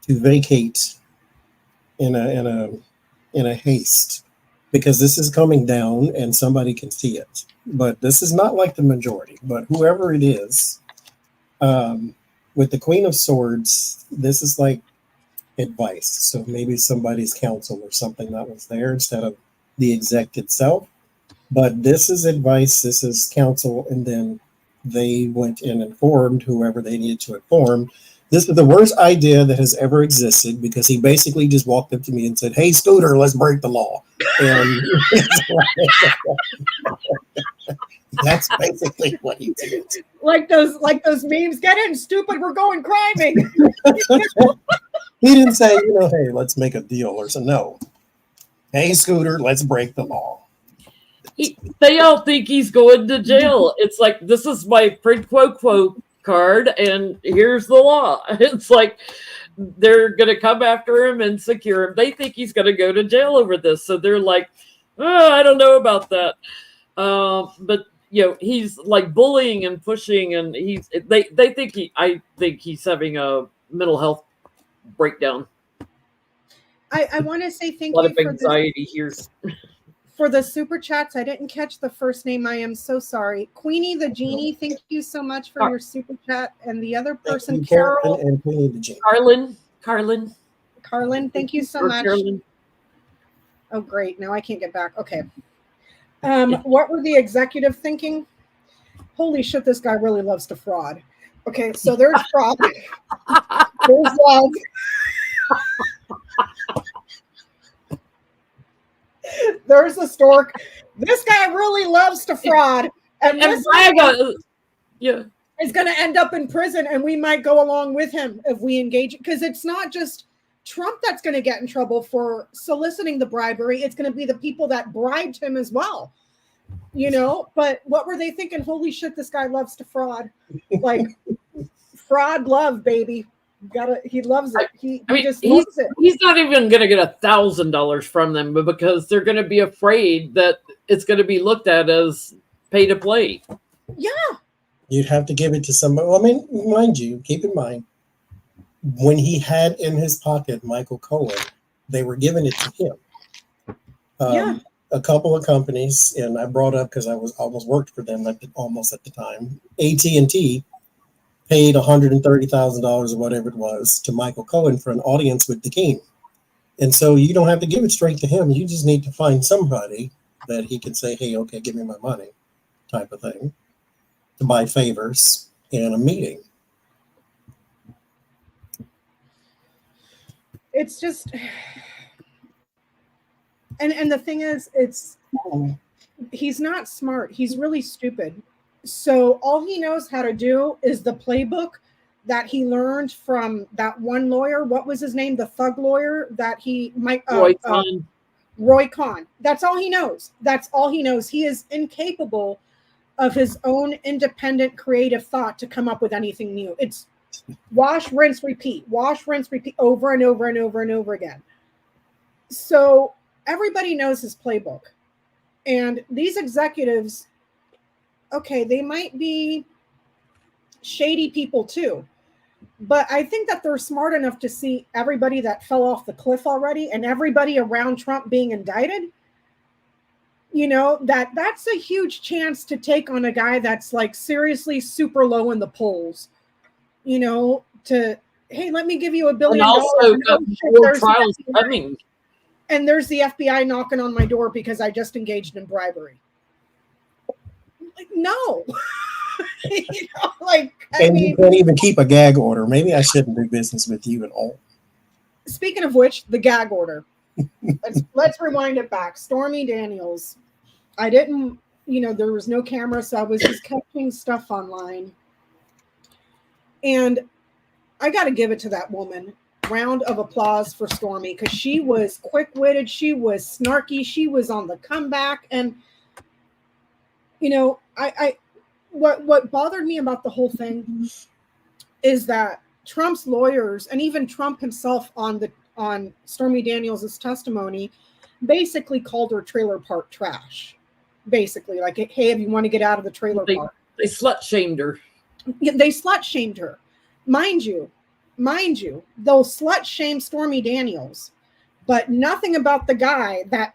vacate in a haste, because this is coming down and somebody can see it. But this is not like the majority, but whoever it is, with the Queen of Swords, this is like advice. So maybe somebody's counsel or something that was there instead of the exec itself. But this is advice, this is counsel, and then they went and informed whoever they needed to inform. This is the worst idea that has ever existed, because he basically just walked up to me and said, "Hey, Scooter, let's break the law." And that's basically what he did. Like those memes, get in, stupid, we're going criming. He didn't say, hey, let's make a deal or so. No. Hey, Scooter, let's break the law. They all think he's going to jail. It's like, this is my quid pro quo card, and here's the law. It's like they're going to come after him and secure him. They think he's going to go to jail over this. So they're like, oh, I don't know about that. But he's like bullying and pushing, and I think he's having a mental health breakdown. I want to say thank you. A lot of anxiety here. For the super chats. I didn't catch the first name. I am so sorry. Queenie the Genie, thank you so much for your super chat. And the other person, Carol. And Queenie the Genie. Carlin, thank you so much. Carolyn. Oh, great. Now I can't get back. Okay. What were the executive thinking? Holy shit, this guy really loves to fraud. Okay, so there's fraud. There's love. There's a stork. This guy really loves to fraud. And this is going to end up in prison, and we might go along with him if we engage. Because it's not just Trump that's going to get in trouble for soliciting the bribery. It's going to be the people that bribed him as well. But what were they thinking? Holy shit, this guy loves to fraud. Like, fraud love, baby. He loves it. He just loves it. He's not even going to get $1,000 from them, but because they're going to be afraid that it's going to be looked at as pay to play. Yeah. You'd have to give it to somebody. Well, I mean, mind you, keep in mind, when he had in his pocket Michael Cohen, they were giving it to him. A couple of companies, and I brought up because I was almost worked for them almost at the time. AT&T paid $130,000 or whatever it was to Michael Cohen for an audience with the king. And so you don't have to give it straight to him. You just need to find somebody that he can say, hey, okay, give me my money type of thing, to buy favors in a meeting. It's just, and the thing is, he's not smart. He's really stupid. So all he knows how to do is the playbook that he learned from that one lawyer. What was his name? The thug lawyer that Roy Cohn. That's all he knows. He is incapable of his own independent creative thought to come up with anything new. It's wash, rinse, repeat over and over and over and over again. So everybody knows his playbook. And these executives, okay, they might be shady people too, but I think that they're smart enough to see everybody that fell off the cliff already and everybody around Trump being indicted. You know, that's a huge chance to take on a guy that's like seriously super low in the polls, you know, to, hey, let me give you $1 billion. And also, more trials coming. And there's the FBI knocking on my door because I just engaged in bribery. Like, no. You know, like, I mean, you can't even keep a gag order. Maybe I shouldn't do business with you at all. Speaking of which, the gag order. Let's rewind it back. Stormy Daniels. I didn't, you know, there was no camera, so I was just catching stuff online. And I got to give it to that woman. Round of applause for Stormy, because she was quick-witted, she was snarky, she was on the comeback. And you know, what bothered me about the whole thing is that Trump's lawyers and even Trump himself on Stormy Daniels' testimony basically called her trailer park trash. Basically, like, hey, if you want to get out of the trailer park. They slut shamed her. They slut shamed her. Mind you, they'll slut shame Stormy Daniels, but nothing about the guy that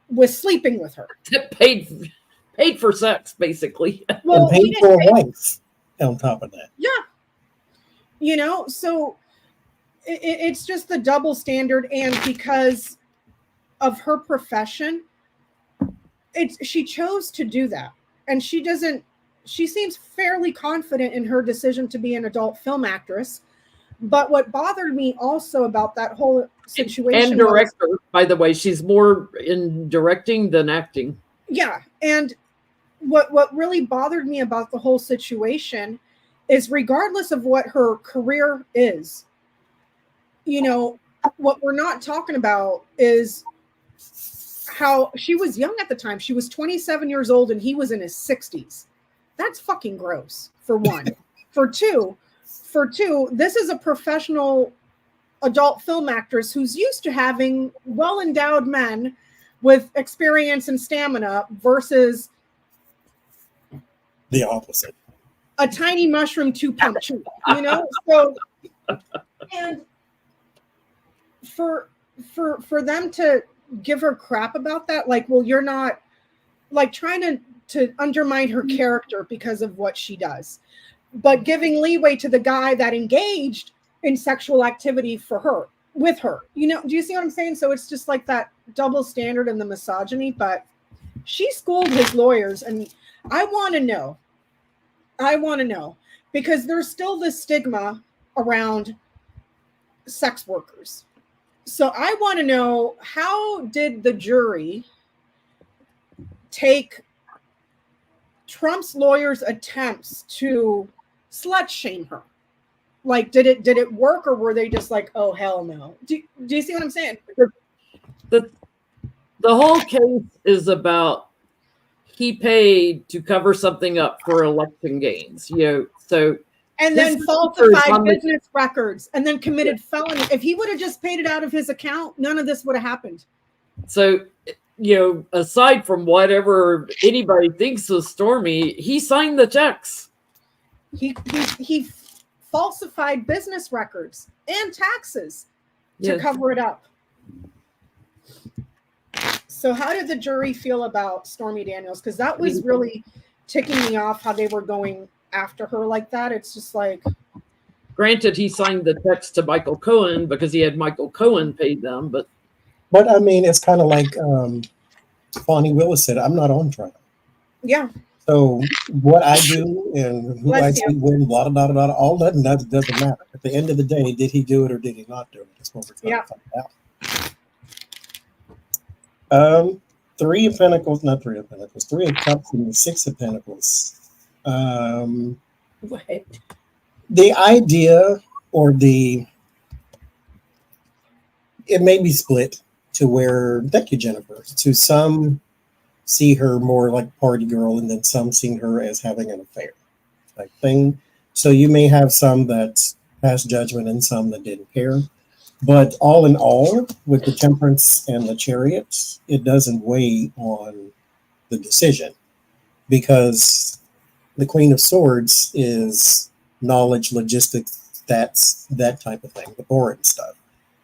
was sleeping with her. Paid for sex, basically. Well, and paid for a wife on top of that. Yeah. You know, so it's just the double standard. And because of her profession, she chose to do that. And she seems fairly confident in her decision to be an adult film actress. But what bothered me also about that whole situation, and director, by the way, she's more in directing than acting. Yeah, and what really bothered me about the whole situation is, regardless of what her career is, you know, what we're not talking about is how she was young at the time. She was 27 years old and he was in his 60s. That's fucking gross, for one. For two, this is a professional adult film actress who's used to having well-endowed men with experience and stamina versus the opposite. A tiny mushroom 2-pump chew, you know? So, and for them to give her crap about that, like, well, you're not, like, trying to undermine her character because of what she does, but giving leeway to the guy that engaged in sexual activity with her. You know, do you see what I'm saying? So it's just like that double standard and the misogyny, but she schooled his lawyers. And I want to know, because there's still this stigma around sex workers. So I want to know, how did the jury take Trump's lawyers' attempts to slut shame her? Like, did it work, or were they just like, oh, hell no? Do you see what I'm saying? The whole case is about, he paid to cover something up for election gains, you know, so. And then falsified business records and then committed felony. If he would have just paid it out of his account, none of this would have happened. So, you know, aside from whatever anybody thinks of Stormy, he signed the checks. He falsified business records and taxes to cover it up. So how did the jury feel about Stormy Daniels? Because that was really ticking me off, how they were going after her like that. It's just like, granted, he signed the checks to Michael Cohen because he had Michael Cohen pay them, but I mean, it's kind of like Fonnie Willis said, I'm not on trial. Yeah. So what I do and who I see win, blah, blah, blah, blah, all that doesn't matter. At the end of the day, did he do it or did he not do it? That's what we're trying to find out. 3 of Pentacles, not 3 of Pentacles, 3 of Cups and the 6 of Pentacles. What? The idea or it may be split to where, thank you, Jennifer, to some see her more like party girl, and then some seen her as having an affair type thing. So you may have some that passed judgment and some that didn't care. But all in all, with the Temperance and the Chariots, it doesn't weigh on the decision, because the Queen of Swords is knowledge, logistics, stats, that type of thing, the boring stuff,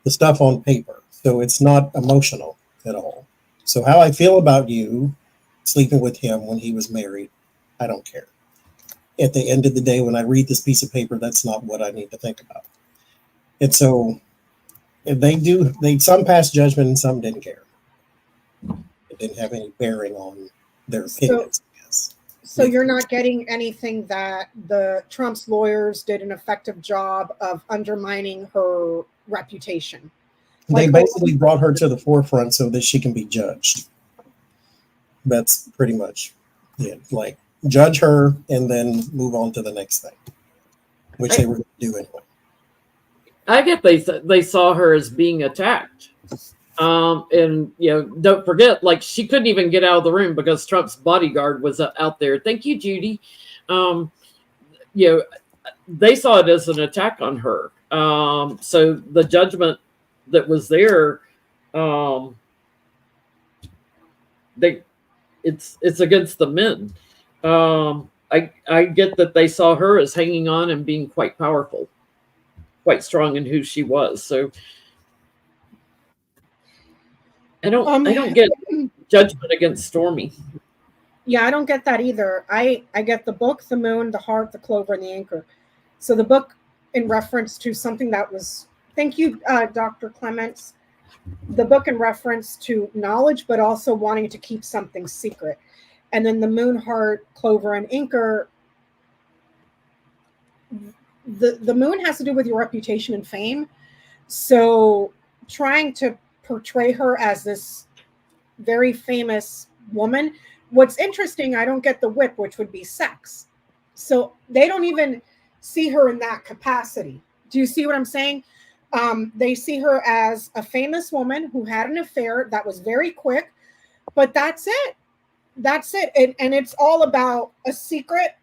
the stuff on paper. So it's not emotional at all. So how I feel about you sleeping with him when he was married, I don't care. At the end of the day, when I read this piece of paper, that's not what I need to think about. And so they some passed judgment and some didn't care. It didn't have any bearing on their opinions, I guess. So you're not getting anything that the Trump's lawyers did an effective job of undermining her reputation. They basically brought her to the forefront so that she can be judged. That's pretty much it. Like, judge her and then move on to the next thing, which they were going to do anyway. I get they saw her as being attacked. And, don't forget, like, she couldn't even get out of the room because Trump's bodyguard was out there. Thank you, Judy. They saw it as an attack on her. So the judgment that was there, it's against the men. I get that they saw her as hanging on and being quite powerful, quite strong in who she was. So I don't get judgment against Stormy. Yeah, I don't get that either. I get the book, the moon, the heart, the clover, and the anchor. So the book in reference to something that was, thank you, Dr. Clements, the book in reference to knowledge, but also wanting to keep something secret. And then the moon, heart, clover, and anchor, the moon has to do with your reputation and fame. So trying to portray her as this very famous woman. What's interesting, I don't get the whip, which would be sex. So they don't even see her in that capacity. Do you see what I'm saying? They see her as a famous woman who had an affair that was very quick, but that's it. That's it. And it's all about a secret,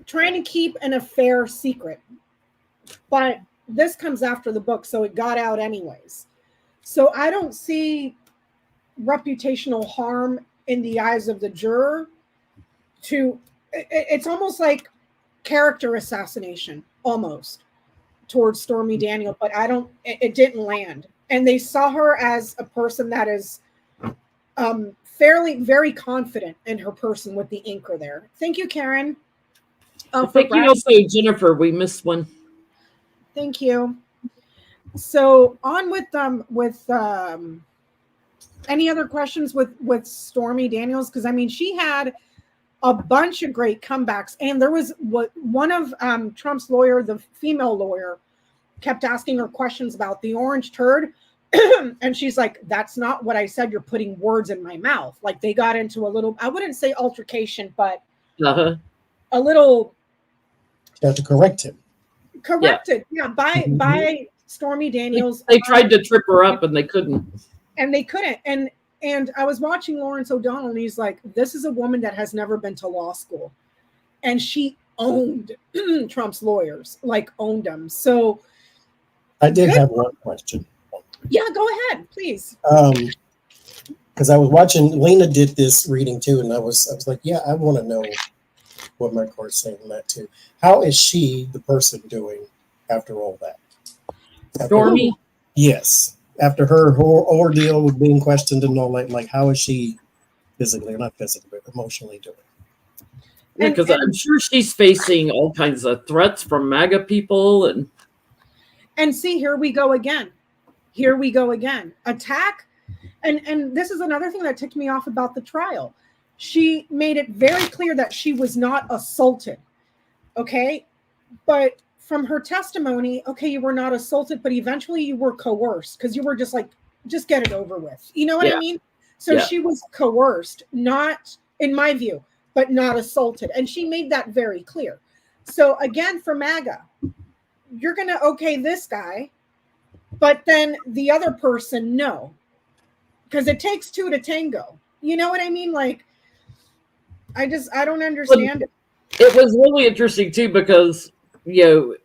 trying to keep an affair secret. But this comes after the book, so it got out anyways. So I don't see reputational harm in the eyes of the juror. It's almost like character assassination, almost, towards Stormy Daniels, but it didn't land. And they saw her as a person that is very confident in her person with the anchor there. Thank you, Karin. Thank you also, Jennifer. We missed one. Thank you. So on with any other questions with Stormy Daniels? Because I mean, she had a bunch of great comebacks, and there was one of Trump's lawyer, the female lawyer, kept asking her questions about the orange turd, and she's like, "That's not what I said. You're putting words in my mouth." Like they got into a little, I wouldn't say altercation, but a little. You have to correct him. Corrected, yeah, by Stormy Daniels. They tried to trip her up and they couldn't. And I was watching Lawrence O'Donnell, and he's like, this is a woman that has never been to law school. And she owned Trump's lawyers, like owned them. So I did have one question. Yeah, go ahead, please. Because I was watching, Lena did this reading too, and I was like, yeah, I want to know what my court's saying on that too. How is she, the person, doing after all that? Stormy? Yes. After her ordeal with being questioned and all that, like, how is she physically, or not physically, but emotionally doing? Yeah, because I'm sure she's facing all kinds of threats from MAGA people. And see, here we go again. Here we go again. Attack. And this is another thing that ticked me off about the trial. She made it very clear that she was not assaulted. Okay. But from her testimony, okay, you were not assaulted, but eventually you were coerced because you were just like, just get it over with. You know what I mean? So she was coerced, not, in my view, but not assaulted. And she made that very clear. So again, for MAGA, you're going to okay this guy, but then the other person, no. because it takes two to tango. You know what I mean? Like, I don't understand it. It was really interesting too, because, you know,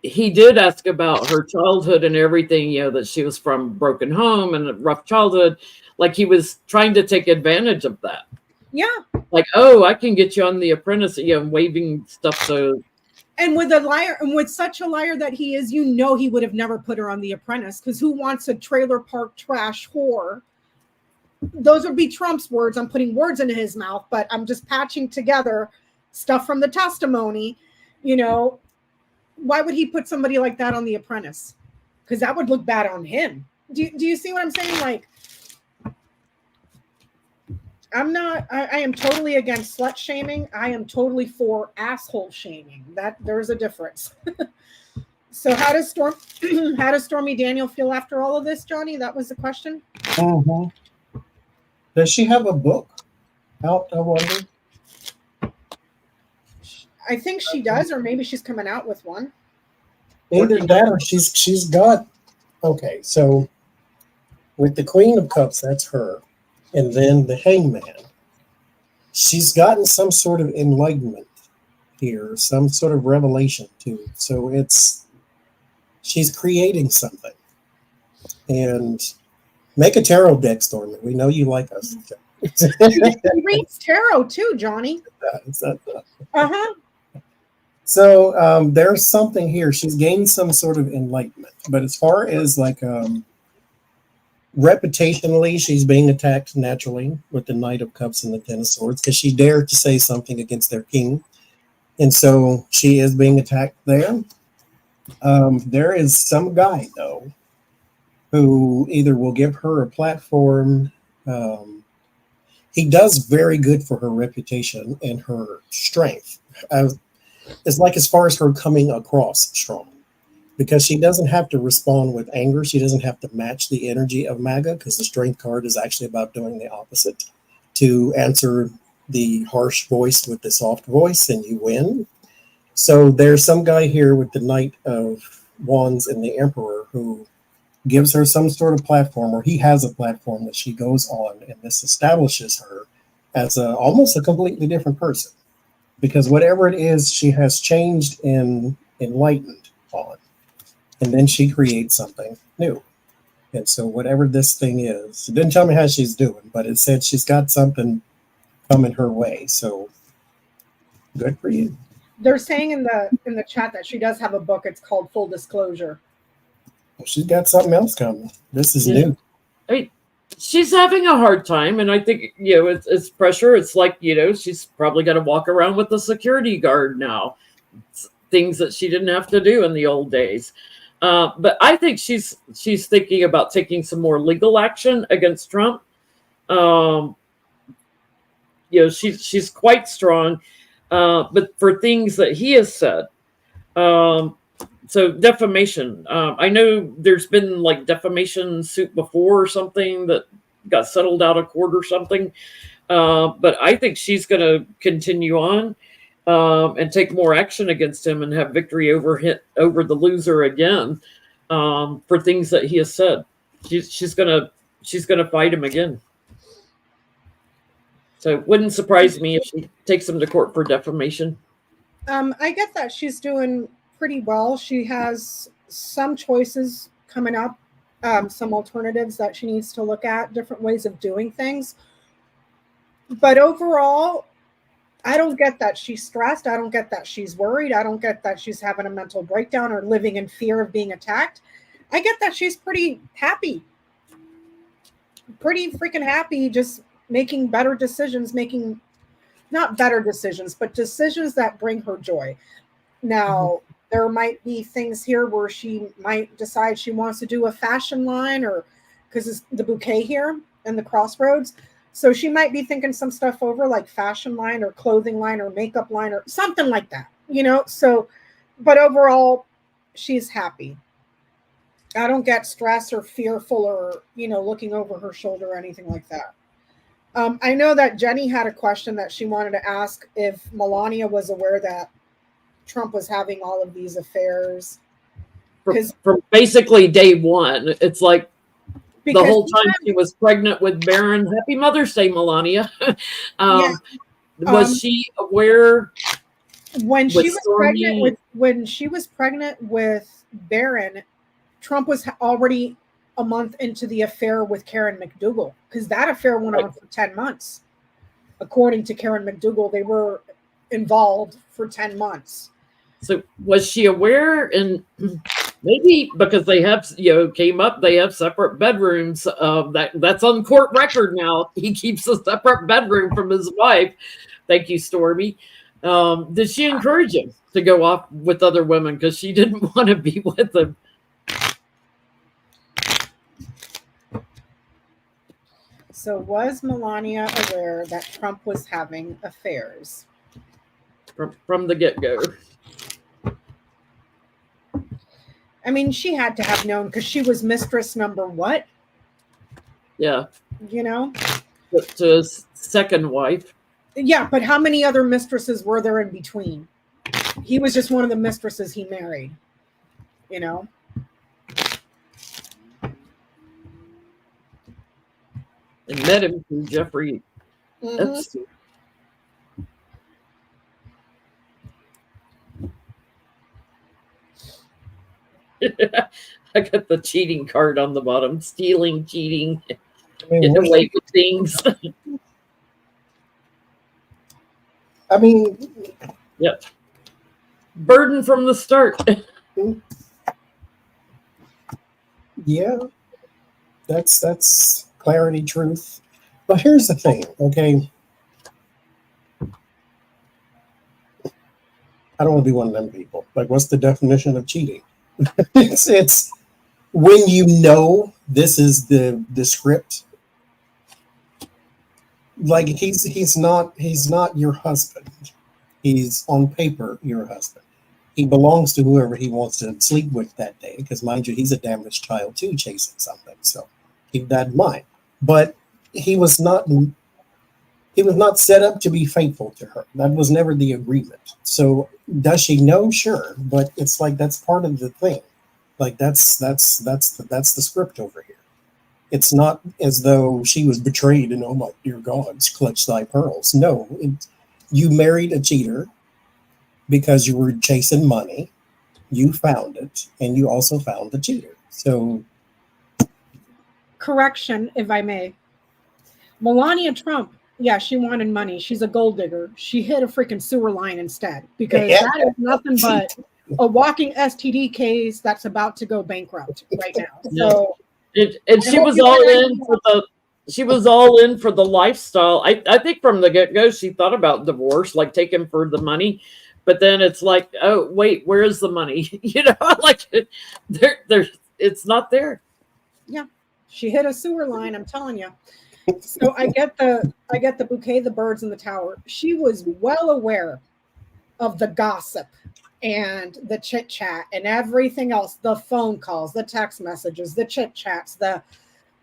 he did ask about her childhood and everything, you know, that she was from a broken home and a rough childhood. Like, he was trying to take advantage of that. Yeah. Like, oh, I can get you on The Apprentice, you know, waving stuff. So, and with a liar, and with such a liar that he is, you know, he would have never put her on The Apprentice, because who wants a trailer park trash whore? Those would be Trump's words. I'm putting words into his mouth, but I'm just patching together stuff from the testimony. You know, why would he put somebody like that on The Apprentice? Because that would look bad on him. Do you see what I'm saying? Like, I am totally against slut shaming. I am totally for asshole shaming. That there's a difference. So how does Stormy Daniel feel after all of this, Johnny? That was the question. Mm-hmm. Does she have a book out, I wonder? I think she does, or maybe she's coming out with one. Either that or she's got, okay, so with the Queen of Cups, that's her. And then the Hangman. She's gotten some sort of enlightenment here, some sort of revelation too. So she's creating something. And make a tarot deck, Stormy. We know you like us. She reads tarot too, Johnny. Uh-huh. So there's something here. She's gained some sort of enlightenment. But as far as like reputationally, she's being attacked naturally with the Knight of Cups and the Ten of Swords because she dared to say something against their king. And so she is being attacked there. There is some guy, though, who either will give her a platform. He does very good for her reputation and her strength. It's like as far as her coming across strong, because she doesn't have to respond with anger. She doesn't have to match the energy of MAGA, because the strength card is actually about doing the opposite, to answer the harsh voice with the soft voice, and you win. So there's some guy here with the Knight of Wands and the Emperor who gives her some sort of platform, or he has a platform that she goes on, and this establishes her as almost a completely different person, because whatever it is, she has changed and enlightened on, and then she creates something new. And so whatever this thing is, it didn't tell me how she's doing, but it said she's got something coming her way. So good for you. They're saying in the chat that she does have a book. It's called Full Disclosure. Well, she's got something else coming. This is new. I mean, she's having a hard time, and I think, you know, it's pressure. It's like, you know, she's probably got to walk around with a security guard now. It's things that she didn't have to do in the old days. But I think she's thinking about taking some more legal action against Trump. You know, she's quite strong, but for things that he has said. So defamation. I know there's been like defamation suit before or something that got settled out of court or something. But I think she's going to continue on and take more action against him and have victory over the loser again for things that he has said. She's gonna fight him again. So it wouldn't surprise me if she takes him to court for defamation. I get that she's doing pretty well. She has some choices coming up, some alternatives that she needs to look at, different ways of doing things. But overall, I don't get that she's stressed. I don't get that she's worried. I don't get that she's having a mental breakdown or living in fear of being attacked. I get that she's pretty happy. Pretty freaking happy, just making better decisions, making not better decisions, but decisions that bring her joy. Now, there might be things here where she might decide she wants to do a fashion line, or because it's the bouquet here and the crossroads. So she might be thinking some stuff over, like fashion line or clothing line or makeup line or something like that, you know? So, but overall, she's happy. I don't get stressed or fearful or, you know, looking over her shoulder or anything like that. I know that Jennie had a question that she wanted to ask if Melania was aware that Trump was having all of these affairs. From basically day one, it's like the whole time she was pregnant with Barron. Happy Mother's Day, Melania. Was she aware when she was pregnant with Barron? Trump was already a month into the affair with Karin McDougal, because that affair went on for 10 months. According to Karin McDougal, they were involved for 10 months. So was she aware? And maybe because they have, came up, they have separate bedrooms. That's on court record now. He keeps a separate bedroom from his wife. Thank you, Stormy. Did she encourage him to go off with other women because she didn't want to be with him? So was Melania aware that Trump was having affairs? From the get-go. I mean, she had to have known because she was mistress number what? Yeah. To his second wife. Yeah, but how many other mistresses were there in between? He was just one of the mistresses he married. And met him through Jeffrey Epstein. I got the cheating card on the bottom. Stealing, cheating, getting away with things. Yep. Burden from the start. Yeah. That's clarity, truth. But here's the thing, okay? I don't want to be one of them people. Like, what's the definition of cheating? it's when this is the script. Like, he's not your husband. He's on paper your husband. He belongs to whoever he wants to sleep with that day. Because mind you, he's a damaged child too, chasing something. So keep that in mind. But he was not set up to be faithful to her. That was never the agreement. So does she know? Sure, but it's like that's part of the thing. Like that's the script over here. It's not as though she was betrayed and oh my dear gods, clutch thy pearls. No, you married a cheater because you were chasing money. You found it, and you also found the cheater. So, correction, if I may. Melania Trump, yeah, she wanted money. She's a gold digger. She hit a freaking sewer line instead because that is nothing but a walking STD case that's about to go bankrupt right now. So, and she was all in for the lifestyle. I think from the get-go she thought about divorce, like taking for the money. But then it's like, oh wait, where is the money? Like there, it's not there. Yeah, she hit a sewer line. I'm telling you. So I get the bouquet, the birds in the tower. She was well aware of the gossip and the chit chat and everything else, the phone calls, the text messages, the chit chats, the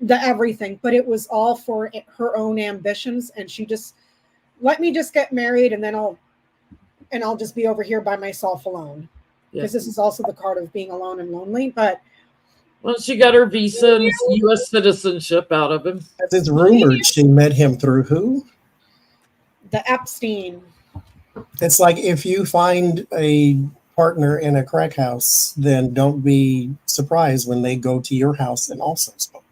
everything. But it was all for her own ambitions, and she just let me just get married, and then I'll just be over here by myself alone. Because this is also the card of being alone and lonely. But well, she got her visa and U.S. citizenship out of him. It's rumored she met him through who? The Epstein. It's like if you find a partner in a crack house, then don't be surprised when they go to your house and also smoke.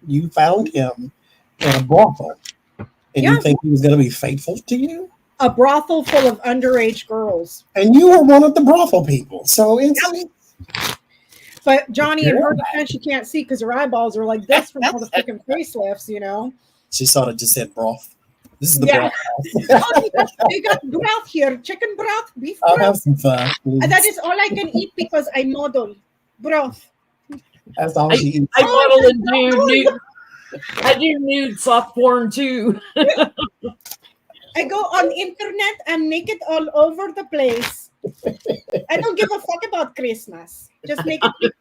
You found him in a brothel, and you think he was going to be faithful to you? A brothel full of underage girls. And you were one of the brothel people. So it's... But Johnie, in her defense, she can't see because her eyeballs are like this from all the freaking facelifts, She thought it just said broth. This is the broth. They got broth here, chicken broth, beef broth. I'll have some fun. That is all I can eat because I model broth. That's all she eats. I model and I do nude soft porn too. I go on internet and make it all over the place. I don't give a fuck about Christmas. Just make it cute.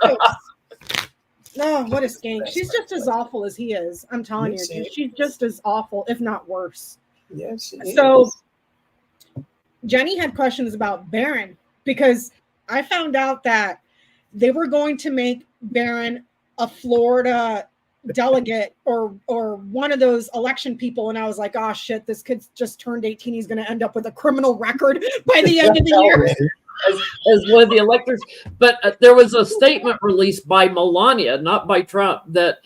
No, what a skank. She's just as awful as he is. I'm telling you. She's just as awful, if not worse. Yes, she is. So Jennie had questions about Barron because I found out that they were going to make Barron a Florida delegate or one of those election people, and I was like, oh shit, this kid just turned 18. He's going to end up with a criminal record by the end of the year. As one of the electors. But there was a statement released by Melania, not by Trump, that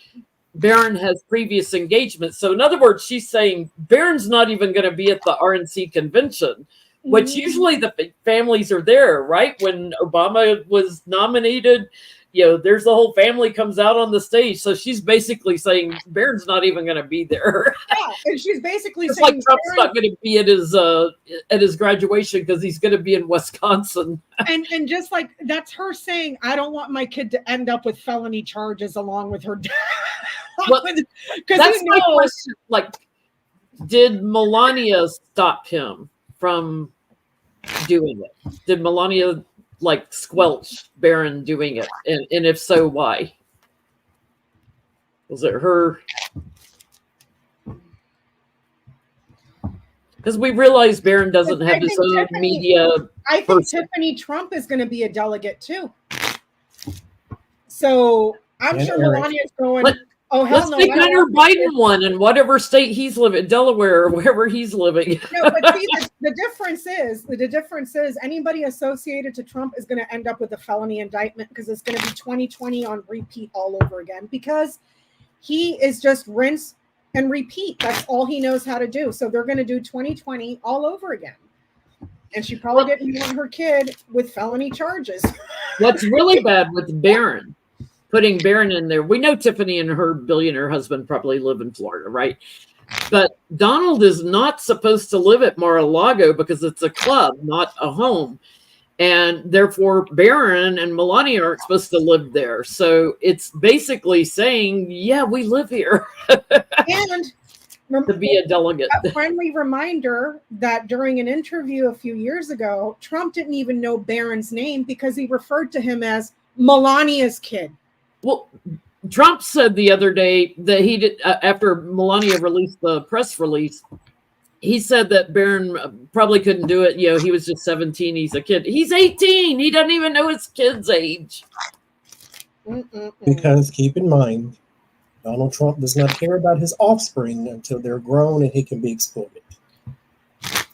Barron has previous engagements. So in other words, she's saying Barron's not even going to be at the RNC convention, which usually the families are there, right? When Obama was nominated, there's the whole family comes out on the stage. So she's basically saying Barron's not even going to be there. Yeah, and she's basically it's saying like Trump's not going to be at his graduation because he's going to be in Wisconsin. and just like that's her saying, I don't want my kid to end up with felony charges along with her dad. Well, that's my question. Like, did Melania stop him from doing it? Did Melania squelch Barron doing it? And if so, why? Was it her? Because we realize Barron doesn't have his own media. I think Tiffany Trump is going to be a delegate too. So I'm sure Melania's going. Oh, hell let's no. take Hunter Biden one in whatever state he's living, Delaware or wherever he's living. No, but see, the difference is anybody associated to Trump is going to end up with a felony indictment because it's going to be 2020 on repeat all over again because he is just rinse and repeat. That's all he knows how to do. So they're going to do 2020 all over again. And she probably didn't want her kid with felony charges. What's really bad with Barron, putting Barron in there, we know Tiffany and her billionaire husband probably live in Florida, right? But Donald is not supposed to live at Mar-a-Lago because it's a club, not a home. And therefore, Barron and Melania aren't supposed to live there. So it's basically saying, yeah, we live here. And to be a delegate. A friendly reminder that during an interview a few years ago, Trump didn't even know Barron's name because he referred to him as Melania's kid. Well, Trump said the other day that he did, after Melania released the press release, he said that Barron probably couldn't do it. He was just 17. He's a kid. He's 18. He doesn't even know his kid's age. Because keep in mind, Donald Trump does not care about his offspring until they're grown and he can be exploited.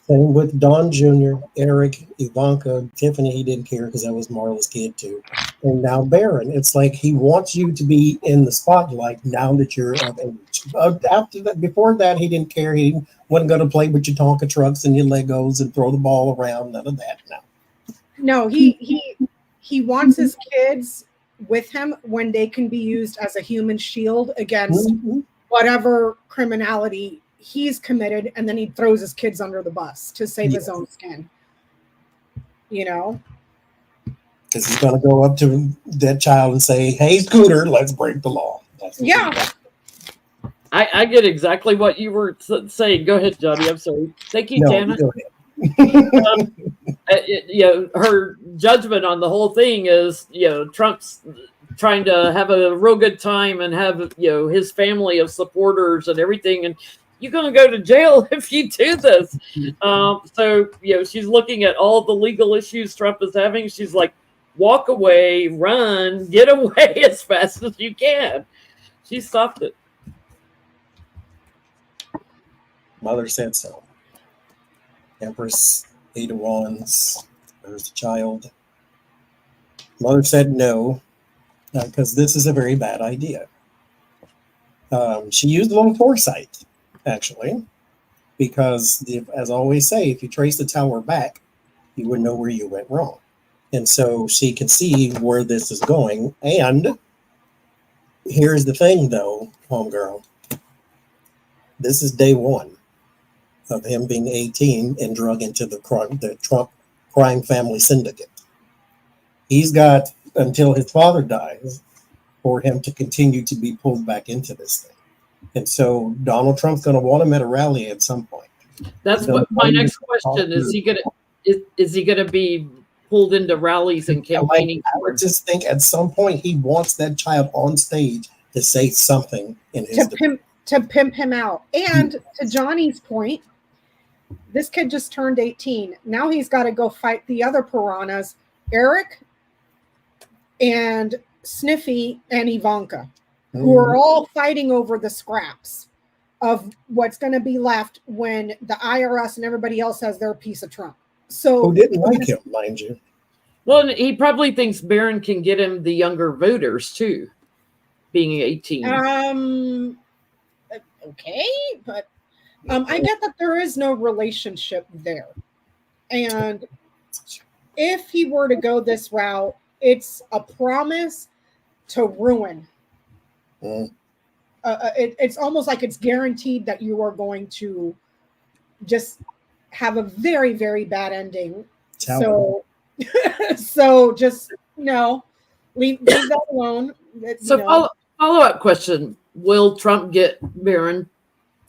Same with Don Jr., Eric, Ivanka, Tiffany, he didn't care because that was Marla's kid too. And now Barron, it's like he wants you to be in the spotlight now that you're of age. After that, before that, he didn't care. He wasn't going to play with your Tonka trucks and your Legos and throw the ball around. None of that now. No, he wants his kids with him when they can be used as a human shield against whatever criminality he's committed, and then he throws his kids under the bus to save his own skin. Because he's going to go up to that child and say, hey, Scooter, let's break the law. I get exactly what you were saying. Go ahead, Johnny. I'm sorry. Thank you, Janet. Go ahead. Her judgment on the whole thing is, Trump's trying to have a real good time and have, his family of supporters and everything. And you're going to go to jail if you do this. So, she's looking at all the legal issues Trump is having. She's like, walk away, run, get away as fast as you can. She stopped it. Mother said so. Empress, 8 of Wands, there's the child. Mother said no, because this is a very bad idea. She used a little foresight, actually, because as I always say, if you trace the tower back, you would know where you went wrong. And so she can see where this is going. And here's the thing, though, homegirl. This is day one of him being 18 and drug into the Trump crime family syndicate. He's got until his father dies for him to continue to be pulled back into this thing. And so Donald Trump's going to want him at a rally at some point. That's what my next question is. Is he going to be pulled into rallies and campaigning? I would just think at some point he wants that child on stage to say something in his to pimp him out. And to Johnny's point, this kid just turned 18. Now he's got to go fight the other piranhas, Eric and Sniffy and Ivanka. who are all fighting over the scraps of what's going to be left when the IRS and everybody else has their piece of Trump. So who didn't like him, mind you. Well, he probably thinks Barron can get him the younger voters too, being 18. Okay, but I get that there is no relationship there. And if he were to go this route, it's a promise to ruin. It's almost like it's guaranteed that you are going to just have a very, very bad ending. So just leave that alone. So follow-up question: will Trump get Barron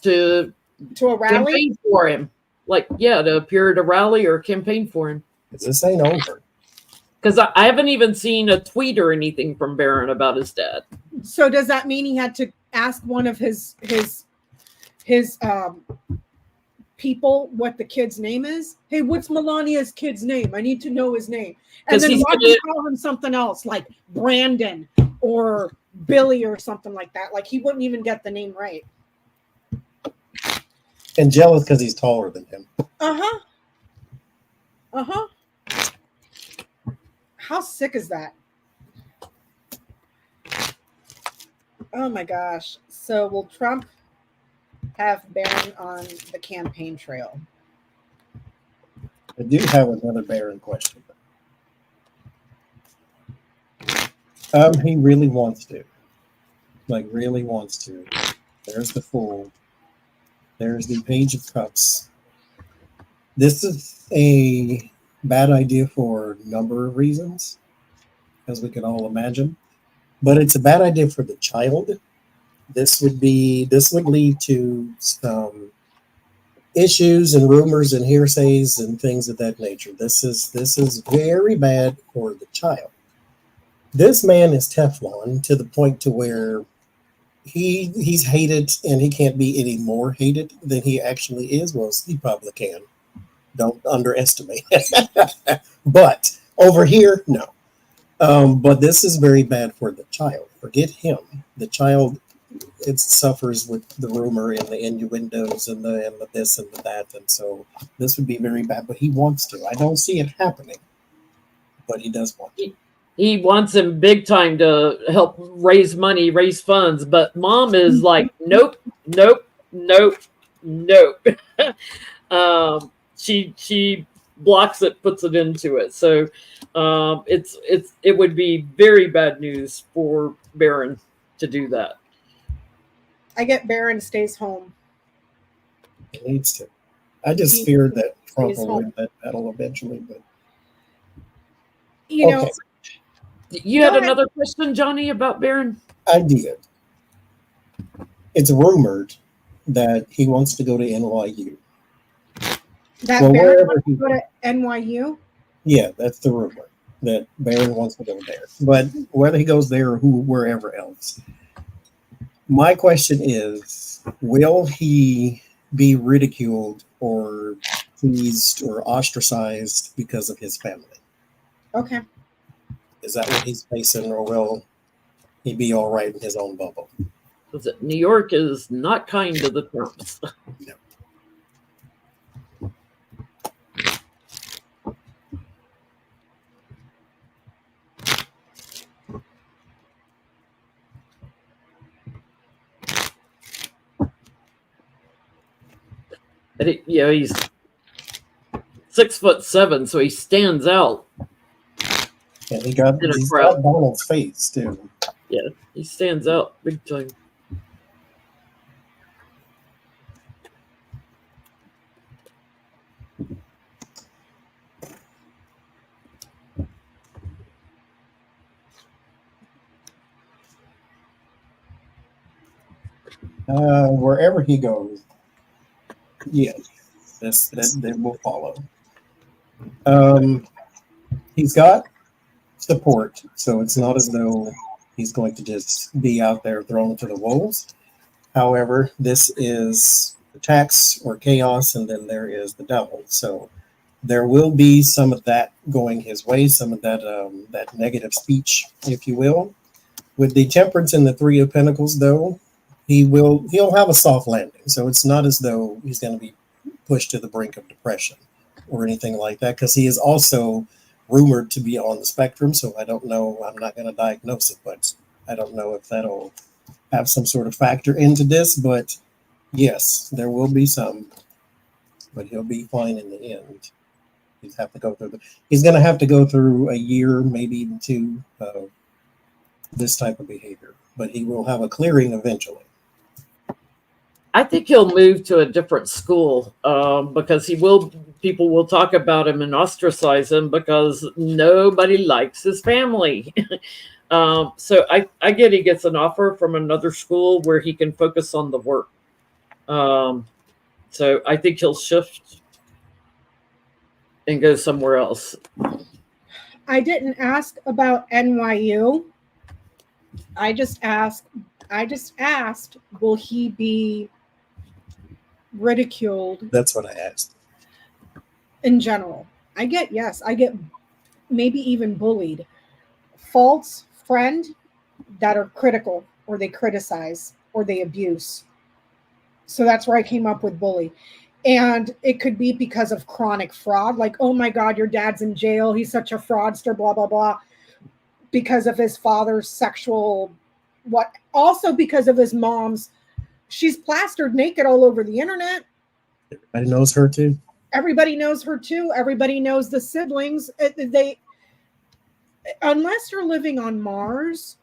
to a rally campaign for him? To appear at a rally or campaign for him? Because this ain't over. Because I haven't even seen a tweet or anything from Barron about his dad. So does that mean he had to ask one of his people what the kid's name is? Hey, what's Melania's kid's name? I need to know his name. And then why do you call him something else like Brandon or Billy or something like that? Like he wouldn't even get the name right. And jealous because he's taller than him. How sick is that? Oh my gosh. So will Trump have Barron on the campaign trail? I do have another Barron question. He really wants to. Really wants to. There's the Fool. There's the Page of Cups. This is a bad idea for a number of reasons, as we can all imagine. But it's a bad idea for the child. This would lead to some issues and rumors and hearsays and things of that nature. This is very bad for the child. This man is Teflon to the point to where he's hated, and he can't be any more hated than he actually is. Well, he probably can. Don't underestimate. But over here, no. But this is very bad for the child. Forget him. The child, it suffers with the rumor and the innuendos and the this and the that, and so this would be very bad. But he wants to. I don't see it happening, but he does want to. He wants him big time to help raise money, raise funds. But Mom is like, nope. She blocks it, puts it into it. So it would be very bad news for Barron to do that. I get Barron stays home. He needs to. I just feared that Trump will win that battle eventually, but you know. You had another question, Johnie, about Barron? I did. It's rumored that he wants to go to NYU. Barron wants to go to NYU? Yeah, that's the rumor, that Barron wants to go there. But whether he goes there or wherever else. My question is, will he be ridiculed or teased or ostracized because of his family? Okay. Is that what he's facing, or will he be all right in his own bubble? New York is not kind to the Trumps. No. But he's 6'7", so he stands out. And he's got Donald's face too. Yeah, he stands out big time. Wherever he goes, yes, that will follow. He's got support, so it's not as though he's going to just be out there thrown to the wolves. However, this is attacks or chaos, and then there is the devil. So there will be some of that going his way, some of that that negative speech, if you will. With the Temperance and the Three of Pentacles, though, he'll have a soft landing. So it's not as though he's going to be pushed to the brink of depression or anything like that, because he is also rumored to be on the spectrum. So I don't know. I'm not going to diagnose it, but I don't know if that'll have some sort of factor into this. But yes, there will be some, but he'll be fine in the end. He's going to have to go through a year, maybe even two, of this type of behavior, but he will have a clearing eventually. I think he'll move to a different school because people will talk about him and ostracize him because nobody likes his family. So I get he gets an offer from another school where he can focus on the work. So I think he'll shift and go somewhere else. I didn't ask about NYU. I just asked, will he be ridiculed? That's what I asked. In general. I get maybe even bullied. False friend that are critical, or they criticize, or they abuse. So that's where I came up with bully. And it could be because of chronic fraud, like, oh my God, your dad's in jail, he's such a fraudster, blah, blah, blah. Because of his father's sexual, also because of his mom's, she's plastered naked all over the internet. Everybody knows her too. Everybody knows her too. Everybody knows the siblings. Unless you're living on Mars,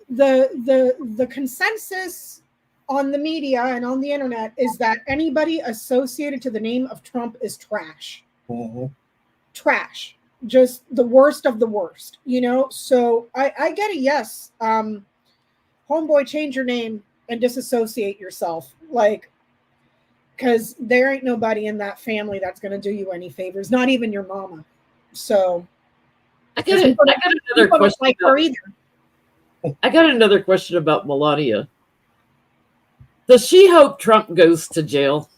the consensus on the media and on the internet is that anybody associated to the name of Trump is trash. Mm-hmm. Trash. Just the worst of the worst, So I get a yes. Homeboy, change your name and disassociate yourself. Because there ain't nobody in that family that's going to do you any favors, not even your mama. So I got another question. Like her either. I got another question about Melania. Does she hope Trump goes to jail?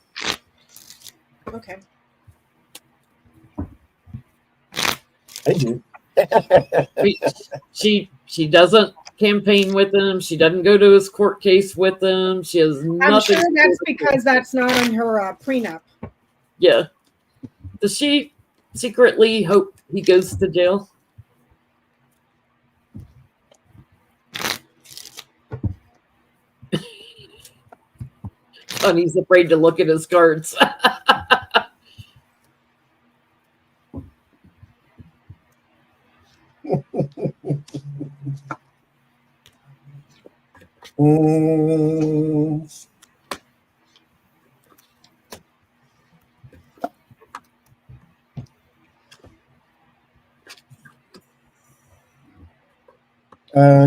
Okay. I do. She doesn't campaign with him. She doesn't go to his court case with him. She has nothing. I'm sure that's because that's not on her prenup. Yeah. Does she secretly hope he goes to jail? Sonny's afraid to look at his cards.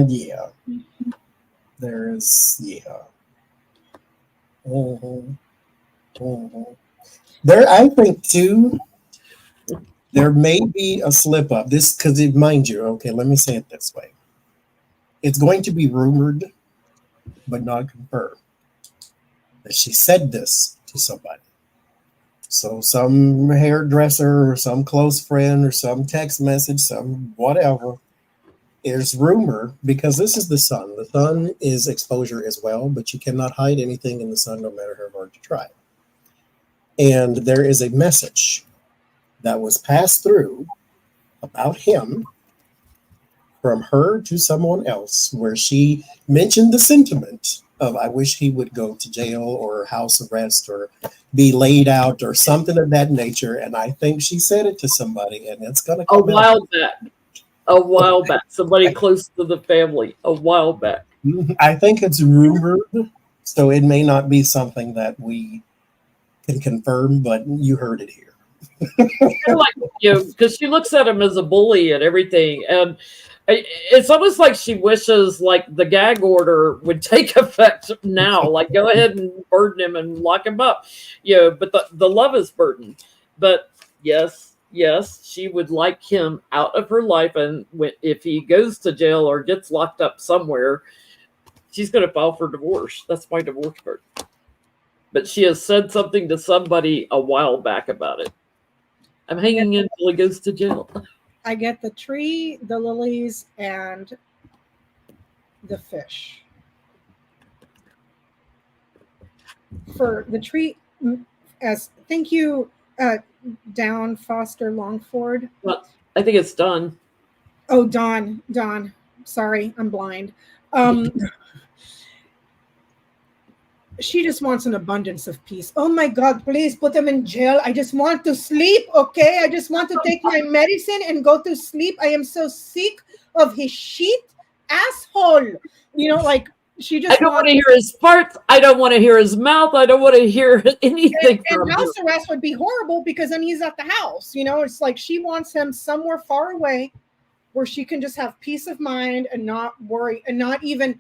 Yeah. There is, yeah. There, I think too, there may be a slip up. This, because mind you, okay, let me say it this way. It's going to be rumored, but not confirmed, that she said this to somebody. So some hairdresser or some close friend or some text message, some whatever. There's rumor, because this is the sun. The sun is exposure as well, but you cannot hide anything in the sun no matter how hard you try. And there is a message that was passed through about him from her to someone else, where she mentioned the sentiment of, I wish he would go to jail or house arrest or be laid out or something of that nature. And I think she said it to somebody, and it's going to come out. A while back, somebody close to the family, a while back. I think it's rumored, so it may not be something that we can confirm, but you heard it here. Because she looks at him as a bully and everything, and it's almost like she wishes like the gag order would take effect now. Like, go ahead and burden him and lock him up. But the love is burdened. But yes, she would like him out of her life, and if he goes to jail or gets locked up somewhere, she's going to file for divorce. That's my divorce card. But she has said something to somebody a while back about it. I'm hanging in until he goes to jail. I get the tree, the lilies, and the fish. For the treat, as thank you, Down Foster Longford. Well, I think it's done. Oh, Dawn. Sorry, I'm blind. She just wants an abundance of peace. Oh my God, please put them in jail. I just want to sleep, okay? I just want to take my medicine and go to sleep. I am so sick of his shit asshole. You know, like she just. I don't want to hear his farts. I don't want to hear his mouth. I don't want to hear anything. And house arrest would be horrible because then he's at the house. You know, it's like she wants him somewhere far away where she can just have peace of mind and not worry and not even.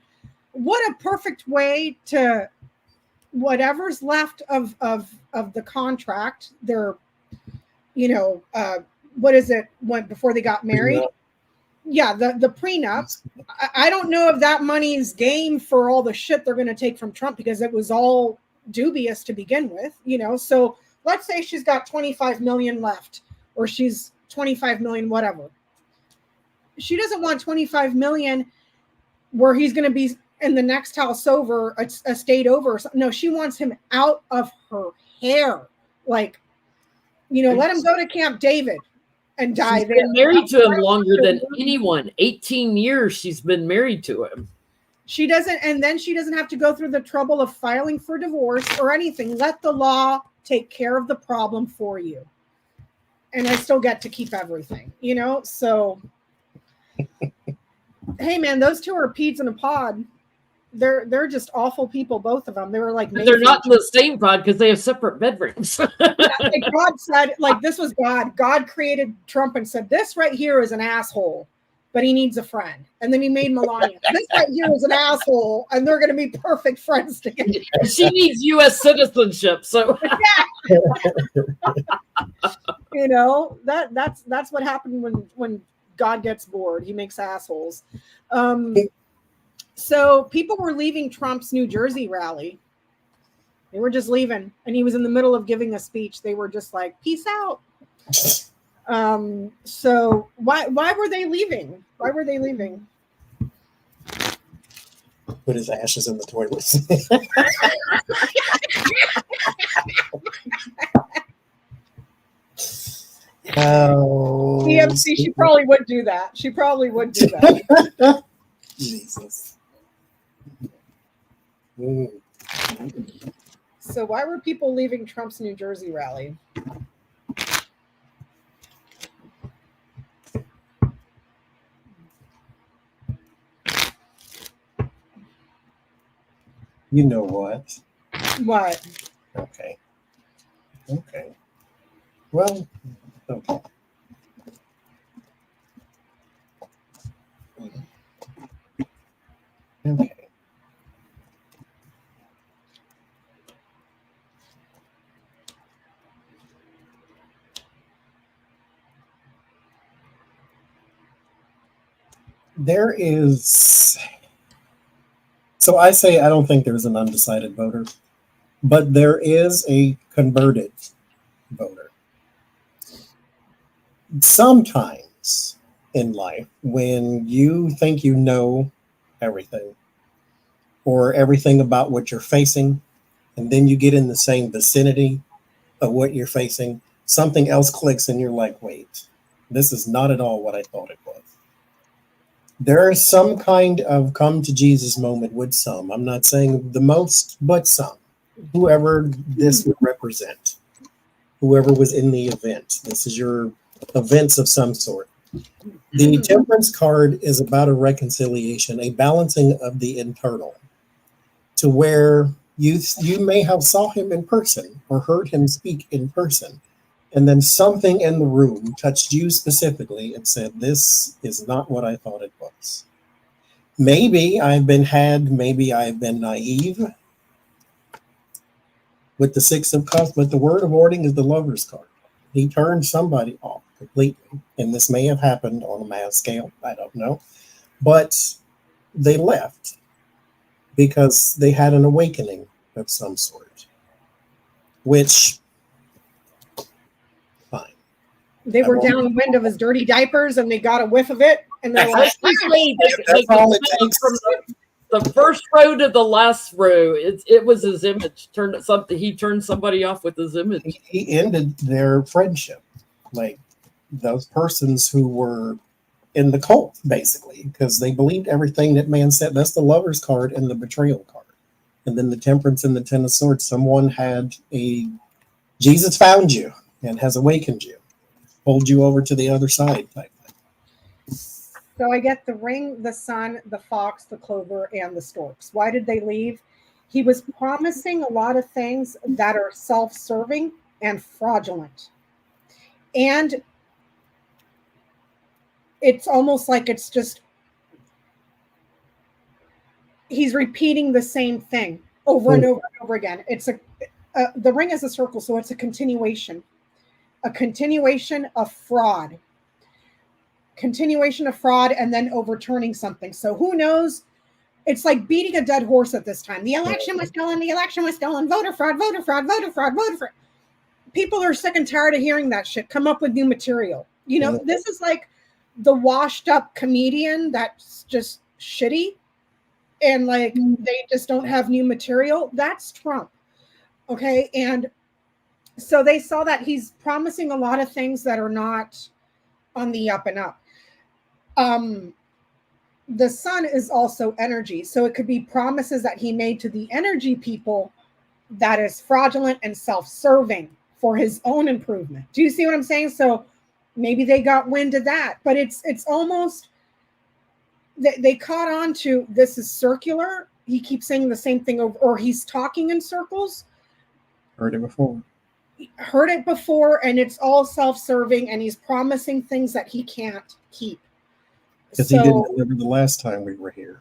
What a perfect way to. Whatever's left of the contract, they're, you know, what is it? When before they got married? Prenup. Yeah, the prenup. I don't know if that money is game for all the shit they're going to take from Trump because it was all dubious to begin with, you know. So let's say she's got 25 million left, or she's 25 million, whatever. She doesn't want 25 million where he's going to be in the next house over, a state over. No, she wants him out of her hair. Like, you know, let him go to Camp David and die she's there. Been married to him longer than anyone. 18 years she's been married to him. She doesn't, and then she doesn't have to go through the trouble of filing for divorce or anything. Let the law take care of the problem for you. And I still get to keep everything, you know? So, hey man, those two are peas in a pod. They're just awful people, both of them. They were like, they're not in the same pod because they have separate bedrooms. Like God said, like this was God. God created Trump and said, this right here is an asshole, but he needs a friend. And then he made Melania. This right here is an asshole, and they're going to be perfect friends together. She needs U.S. citizenship, so you know that's what happened when God gets bored. He makes assholes. So people were leaving Trump's New Jersey rally. They were just leaving, and he was in the middle of giving a speech. They were just like, "Peace out." So why were they leaving? Why were they leaving? Put his ashes in the toilet. Oh, EMC, she probably would do that. She probably would do that. Jesus. So why were people leaving Trump's New Jersey rally? You know what? What? Okay. Well, okay. Okay. There is, so I say I don't think there's an undecided voter, but there is a converted voter. Sometimes in life, when you think you know everything or everything about what you're facing, and then you get in the same vicinity of what you're facing, something else clicks and you're like, wait, this is not at all what I thought it was. There is some kind of come to Jesus moment with some. I'm not saying the most, but some. Whoever this would represent, whoever was in the event. This is your events of some sort. The temperance card is about a reconciliation, a balancing of the internal, to where you may have saw him in person or heard him speak in person, and then something in the room touched you specifically and said, this is not what I thought it was. Maybe I've been naive with the Six of Cups, but the word of warning is the Lover's card. He turned somebody off completely, and this may have happened on a mass scale. I don't know. But they left because they had an awakening of some sort, which, fine. They were downwind of his dirty diapers, and they got a whiff of it, and they're like, that's all it takes. From the first row to the last row, it was his image. He turned somebody off with his image. He ended their friendship, like those persons who were in the cult, basically, because they believed everything that man said. That's the lover's card and the betrayal card, and then the temperance and the 10 of swords. Someone had Jesus found you and has awakened you, pulled you over to the other side type thing. So I get the ring, the sun, the fox, the clover, and the storks. Why did they leave? He was promising a lot of things that are self-serving and fraudulent. And it's almost like it's just, he's repeating the same thing over and over and over again. It's the ring is a circle, so it's a continuation of fraud. Continuation of fraud and then overturning something. So who knows? It's like beating a dead horse at this time. The election was stolen, voter fraud, voter fraud, voter fraud, voter fraud. People are sick and tired of hearing that shit. Come up with new material. You know, this is like the washed up comedian that's just shitty and like they just don't have new material. That's Trump. Okay. And so they saw that he's promising a lot of things that are not on the up and up. The sun is also energy. So it could be promises that he made to the energy people that is fraudulent and self-serving for his own improvement. Do you see what I'm saying? So maybe they got wind of that, but it's almost, they caught on to this is circular. He keeps saying the same thing over, or he's talking in circles. Heard it before, and it's all self-serving, and he's promising things that he can't keep. Because he didn't deliver the last time we were here.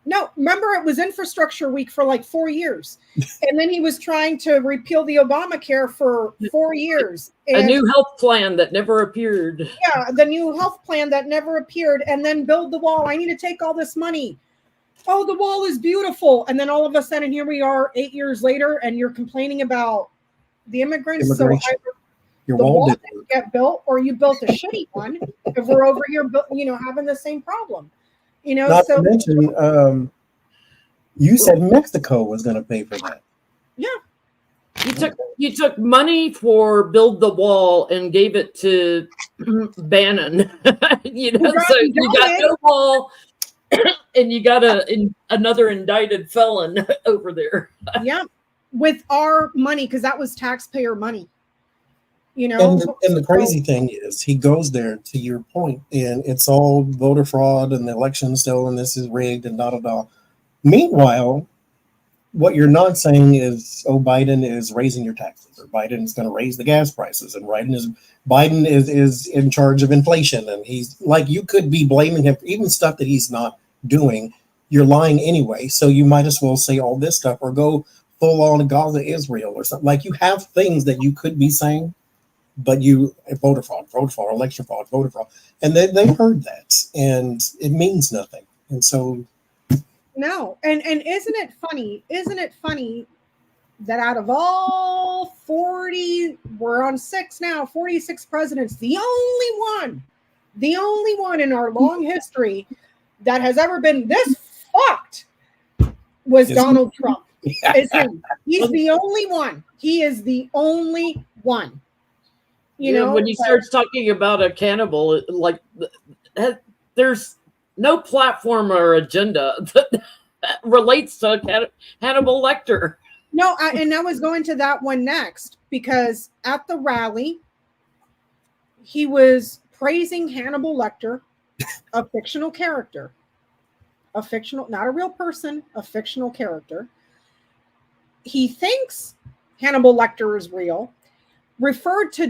No, remember it was infrastructure week for like 4 years. And then he was trying to repeal the Obamacare for 4 years. A new health plan that never appeared. Yeah, the new health plan that never appeared. And then build the wall. I need to take all this money. Oh, the wall is beautiful. And then all of a sudden, here we are 8 years later, and you're complaining about the immigrants. So either the wall didn't get built, or you built a shitty one. If we're over here, having the same problem, Not to mention, you said Mexico was going to pay for that. Yeah, you took money for build the wall and gave it to Bannon. So you got no wall, and you got another indicted felon over there. Yeah, with our money, because that was taxpayer money. And the crazy thing is, he goes there, to your point, and it's all voter fraud and the election stolen. This is rigged and da. Meanwhile, what you're not saying is, Biden is raising your taxes, or Biden is going to raise the gas prices, and Biden is in charge of inflation, and he's like, you could be blaming him for even stuff that he's not doing. You're lying anyway, so you might as well say all this stuff or go full on Gaza, Israel, or something. Like, you have things that you could be saying. But voter fraud, election fraud, voter fraud. And they heard that, and it means nothing. And so. No. And isn't it funny that out of all 40, we're on 6 now, 46 presidents, the only one in our long history that has ever been this fucked was Donald Trump. He's the only one. He is the only one. When he starts talking about a cannibal, like, there's no platform or agenda that relates to Hannibal Lecter. No, and I was going to that one next, because at the rally, he was praising Hannibal Lecter, a fictional character, not a real person, a fictional character. He thinks Hannibal Lecter is real. Referred to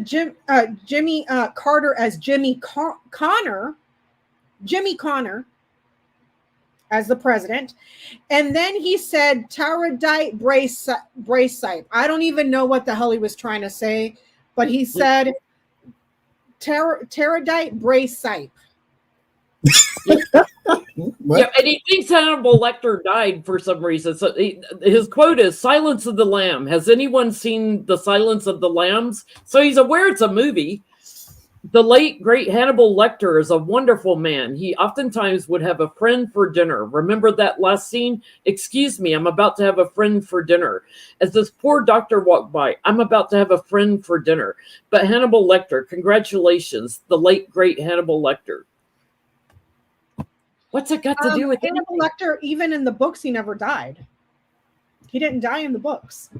Jimmy Carter as Jimmy Connor as the president, and then he said Taradite Braceite. I don't even know what the hell he was trying to say, but he said Taradite Braceite. Yeah, and he thinks Hannibal Lecter died for some reason. So his quote is "Silence of the Lamb." Has anyone seen the Silence of the Lambs? So he's aware it's a movie. The late, great Hannibal Lecter is a wonderful man. He oftentimes would have a friend for dinner. Remember that last scene? Excuse me, I'm about to have a friend for dinner. As this poor doctor walked by, I'm about to have a friend for dinner. But Hannibal Lecter, congratulations, the late, great Hannibal Lecter. What's it got to do with Hannibal Lecter? Even in the books, he never died. He didn't die in the books.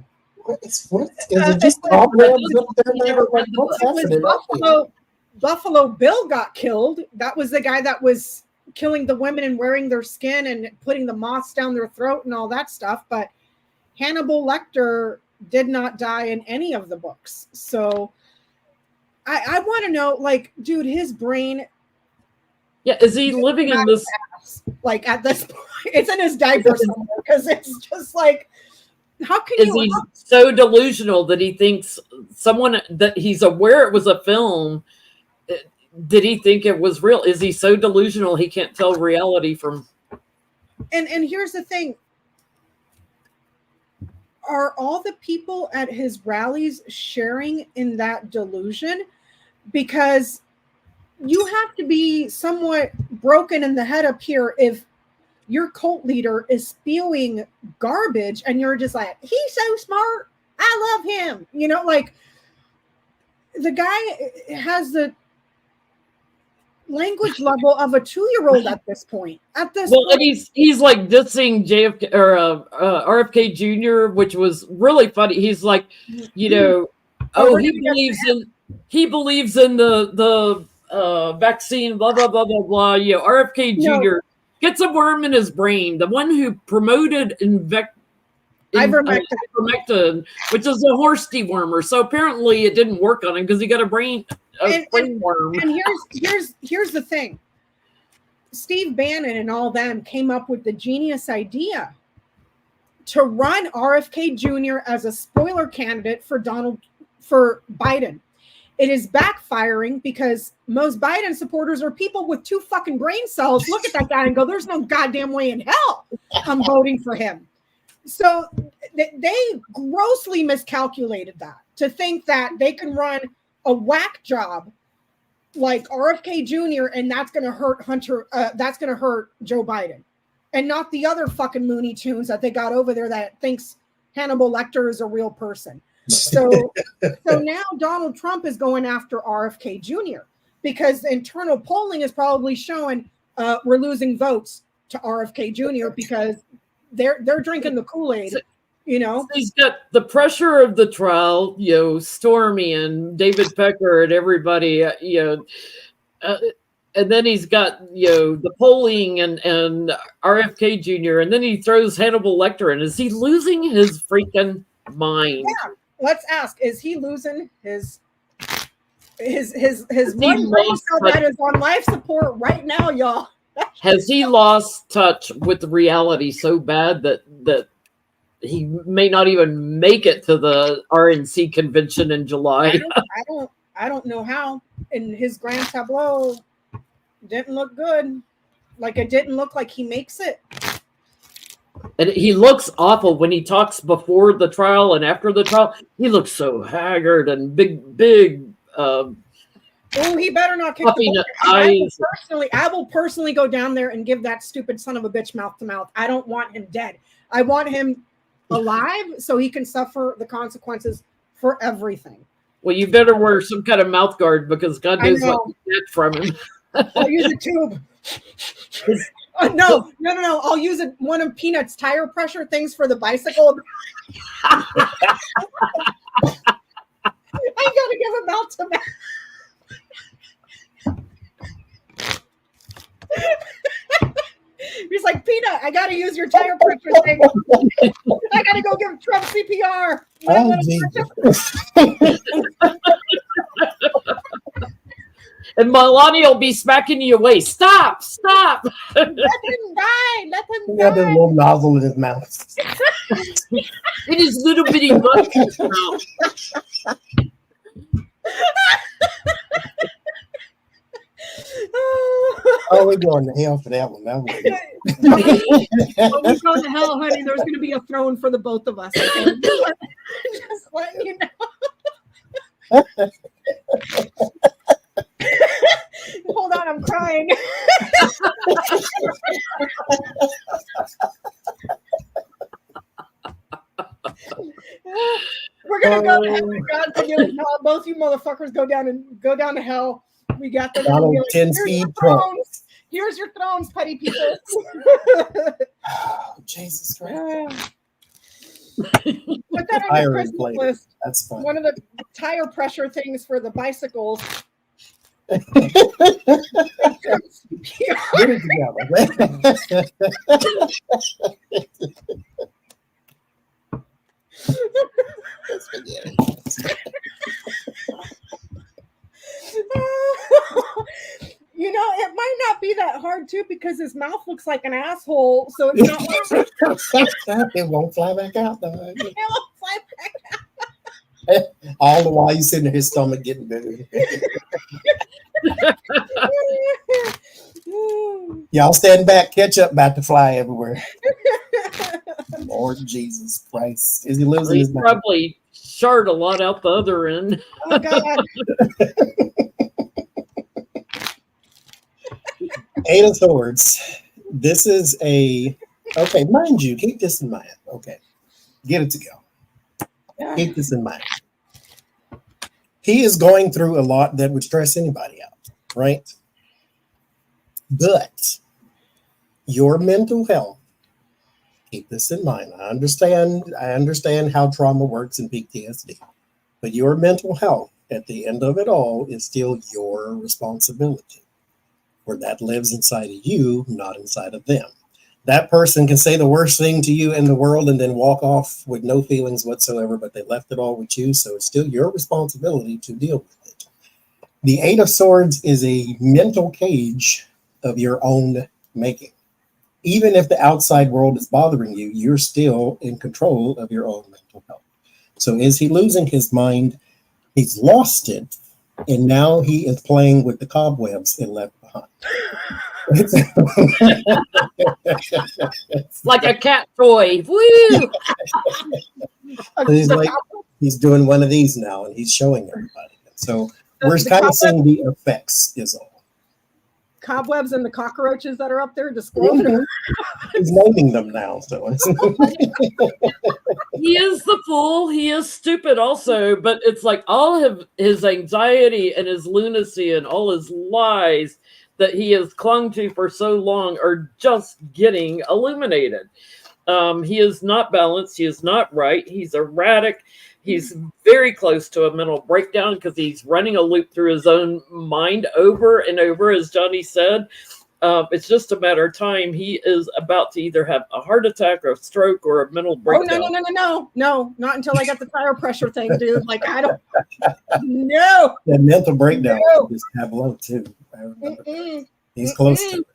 Is it just cobwebs up there? Like, what's happening? Buffalo Bill got killed. That was the guy that was killing the women and wearing their skin and putting the moths down their throat and all that stuff. But Hannibal Lecter did not die in any of the books. So I want to know, like, dude, his brain. Yeah, is he living in this? Like, at this point, it's in his diaper somewhere, because it's just like, how can is he so delusional that he thinks someone that he's aware it was a film? Did he think it was real? Is he so delusional he can't tell reality from? And here's the thing. Are all the people at his rallies sharing in that delusion? Because you have to be somewhat broken in the head up here if your cult leader is spewing garbage and you're just like, he's so smart, I love him. You know, like, the guy has the language level of a 2-year-old at this point. At this point. And he's like dissing JFK or RFK Jr., which was really funny. He's like, you know, he believes in the vaccine, blah blah blah blah blah. You know, RFK Jr. gets a worm in his brain. The one who promoted ivermectin, which is a horse dewormer. So apparently it didn't work on him because he got a brain worm. And here's the thing. Steve Bannon and all them came up with the genius idea to run RFK Jr. as a spoiler candidate for Biden. It is backfiring because most Biden supporters are people with 2 fucking brain cells. Look at that guy and go, there's no goddamn way in hell I'm voting for him. So they grossly miscalculated that, to think that they can run a whack job like RFK Jr. and that's going to hurt that's going to hurt Joe Biden, and not the other fucking Looney Tunes that they got over there that thinks Hannibal Lecter is a real person. So now Donald Trump is going after RFK Jr. because the internal polling is probably showing we're losing votes to RFK Jr. because they're drinking the Kool-Aid, you know. He's got the pressure of the trial, you know, Stormy and David Pecker and everybody, you know, and then he's got, you know, the polling and RFK Jr. and then he throws Hannibal Lecter in. Is he losing his freaking mind? Yeah. Let's ask, is he losing his one brain cell that is on life support right now, y'all? Has he lost touch with reality so bad that he may not even make it to the RNC convention in July? I don't know how. And his grand tableau didn't look good. Like, it didn't look like he makes it. And he looks awful when he talks before the trial and after the trial. He looks so haggard and big. Oh, he better not kick the ball. I will personally go down there and give that stupid son of a bitch mouth to mouth. I don't want him dead. I want him alive so he can suffer the consequences for everything. Well, you better wear some kind of mouth guard because God knows what you get from him. I'll use a tube. No. I'll use one of Peanut's tire pressure things for the bicycle. I gotta give him mouth to mouth. He's like, Peanut, I gotta use your tire pressure thing. I gotta go give Trump CPR. And Melania will be smacking you away. Stop. Let him die. He had a little nozzle in his mouth. It is little bitty mush in his mouth. Oh, we're going to hell for that one. When we go to hell, honey, there's going to be a throne for the both of us. Okay? Just letting you know. mine. We're gonna go to heaven. God forgive us. Both you motherfuckers go down to hell. We got them. Donald like, 10 here's speed your thrones. Here's your thrones, petty people. Oh, Jesus Christ. Put that on your Christmas list. That's fun. One of the tire pressure things for the bicycles. Get it together. You know, it might not be that hard too because his mouth looks like an asshole, so it's not like it won't fly back out though. it won't fly back out. All the while you sitting in his stomach getting bigger. Y'all stand back, ketchup about to fly everywhere. Lord Jesus Christ. Is he losing his mind? Probably shard a lot out the other end. Oh God. Eight of Swords. This is okay, mind you, keep this in mind. Okay. Get it to go. Keep this in mind. He is going through a lot that would stress anybody out, right? But your mental health, keep this in mind. I understand how trauma works in PTSD, but your mental health at the end of it all is still your responsibility, where that lives inside of you, not inside of them. That person can say the worst thing to you in the world and then walk off with no feelings whatsoever, but they left it all with you. So it's still your responsibility to deal with it. The Eight of Swords is a mental cage of your own making. Even if the outside world is bothering you, you're still in control of your own mental health. So is he losing his mind? He's lost it. And now he is playing with the cobwebs it left behind. Like a cat toy. Woo! He's doing one of these now and he's showing everybody. So we're kind of seeing the effects is all. Cobwebs and the cockroaches that are up there disclosing. He's naming them now. So he is the fool. He is stupid also, but it's like all of his anxiety and his lunacy and all his lies that he has clung to for so long are just getting illuminated. He is not balanced. He is not right. He's erratic. He's very close to a mental breakdown because he's running a loop through his own mind over and over, as Johnie said. It's just a matter of time. He is about to either have a heart attack or a stroke or a mental breakdown. Oh, no, not until I got the tire pressure thing, dude. Like, I don't, no. That mental breakdown is tableau, too. I remember. He's close to it.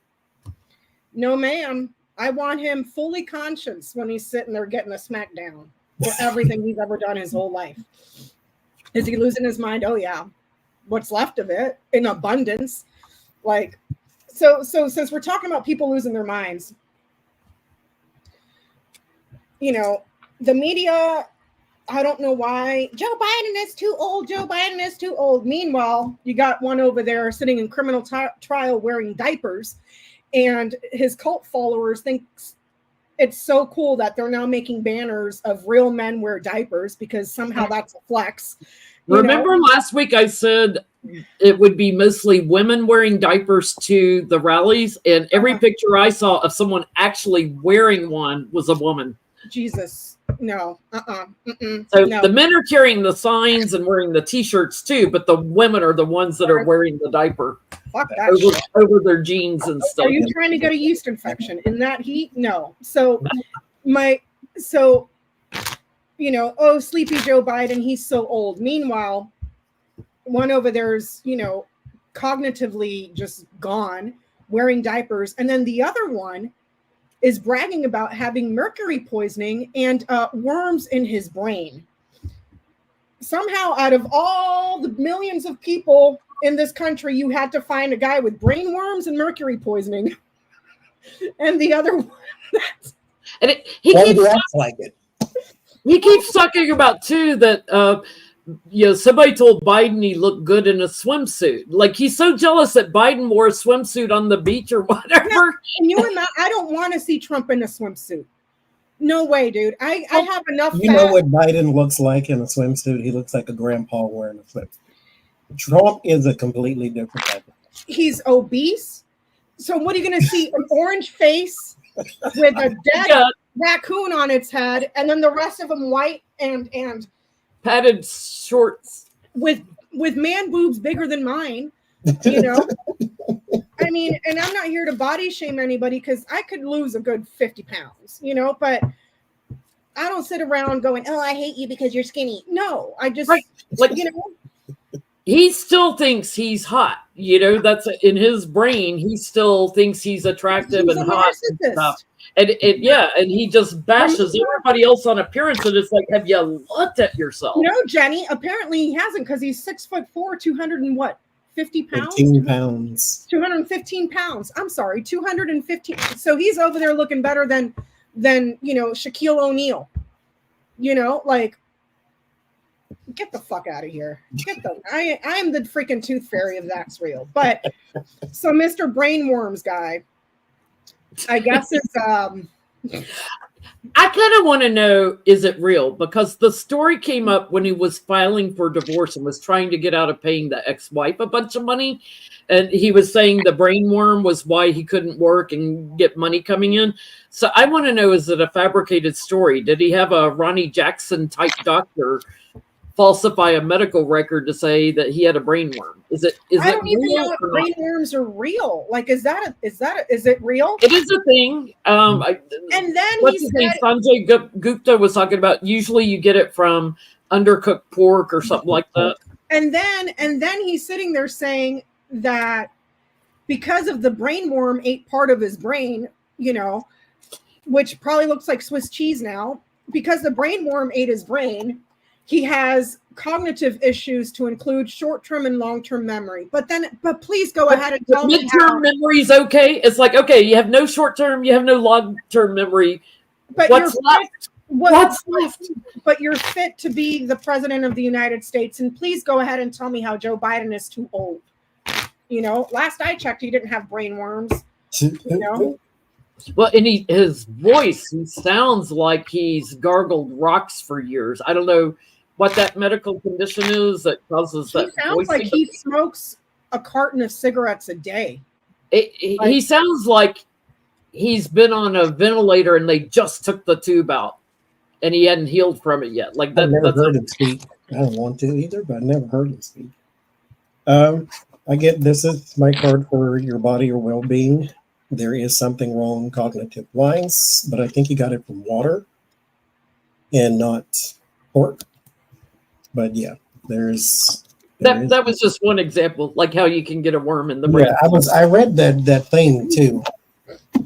No, ma'am. I want him fully conscious when he's sitting there getting a smackdown for everything he's ever done his whole life. Is he losing his mind? Oh, yeah. What's left of it in abundance. Like, so since we're talking about people losing their minds, you know, the media, I don't know why. Joe Biden is too old. Joe Biden is too old. Meanwhile, you got one over there sitting in criminal trial wearing diapers, and his cult followers think it's so cool that they're now making banners of real men wear diapers because somehow that's a flex. Remember last week I said it would be mostly women wearing diapers to the rallies, and every picture I saw of someone actually wearing one was a woman. Jesus, no, So no. the men are carrying the signs and wearing the T-shirts too, but the women are the ones that are wearing the diaper over their jeans and stuff. Are you trying to get a yeast infection in that heat? No. So you know, oh, sleepy Joe Biden, he's so old. Meanwhile, one over there's, you know, cognitively just gone, wearing diapers. And then the other one is bragging about having mercury poisoning and worms in his brain. Somehow, out of all the millions of people in this country, you had to find a guy with brain worms and mercury poisoning. And the other one, he keeps talking about too that somebody told Biden he looked good in a swimsuit. Like, he's so jealous that Biden wore a swimsuit on the beach or whatever. Now, can you imagine? I don't want to see Trump in a swimsuit. No way, dude. I have enough. You know what Biden looks like in a swimsuit? He looks like a grandpa wearing a swimsuit. Trump is a completely different type. He's obese. So what are you going to see? An orange face with a dead raccoon on its head, and then the rest of them white and padded shorts with man boobs bigger than mine. You know, I mean, and I'm not here to body shame anybody because I could lose a good 50 pounds. You know, but I don't sit around going, "Oh, I hate you because you're skinny." No, I just like you know. He still thinks he's hot. You know, that's in his brain. He still thinks he's attractive and hot and stuff. And he just bashes everybody else on appearance. And it's like, have you looked at yourself? No, Jennie. Apparently he hasn't because he's 6'4", 200 and what? 50 pounds? 15 pounds. 215 pounds. I'm sorry, 215. So he's over there looking better than Shaquille O'Neal. You know, like. Get the fuck out of here. I am the freaking tooth fairy if that's real. But so Mr. Brainworms guy, I guess it's I kind of want to know, is it real? Because the story came up when he was filing for divorce and was trying to get out of paying the ex-wife a bunch of money. And he was saying the brainworm was why he couldn't work and get money coming in. So I want to know, is it a fabricated story? Did he have a Ronnie Jackson type doctor falsify a medical record to say that he had a brainworm? I don't even know if brainworms are real. Like, is it real? It is a thing. And then Sanjay Gupta was talking about, usually you get it from undercooked pork or something like that. And then he's sitting there saying that because of the brainworm ate part of his brain, you know, which probably looks like Swiss cheese now, because the brainworm ate his brain, he has cognitive issues to include short-term and long-term memory. But please go ahead and tell me how memory is okay. It's like, okay, you have no short-term, you have no long-term memory. But what's left? What's left? But you're fit to be the president of the United States. And please go ahead and tell me how Joe Biden is too old. You know, last I checked, he didn't have brainworms. You know? Well, and his voice, he sounds like he's gargled rocks for years. I don't know what that medical condition is that causes that. He sounds like he smokes a carton of cigarettes a day. He sounds like he's been on a ventilator and they just took the tube out and he hadn't healed from it yet. Like that. I've never heard him speak. I don't want to either, but I've never heard him speak. This is my card for your body or well-being. There is something wrong cognitive-wise, but I think he got it from water and not pork. But yeah, that was just one example, like how you can get a worm in the brain. Yeah, I read that thing too,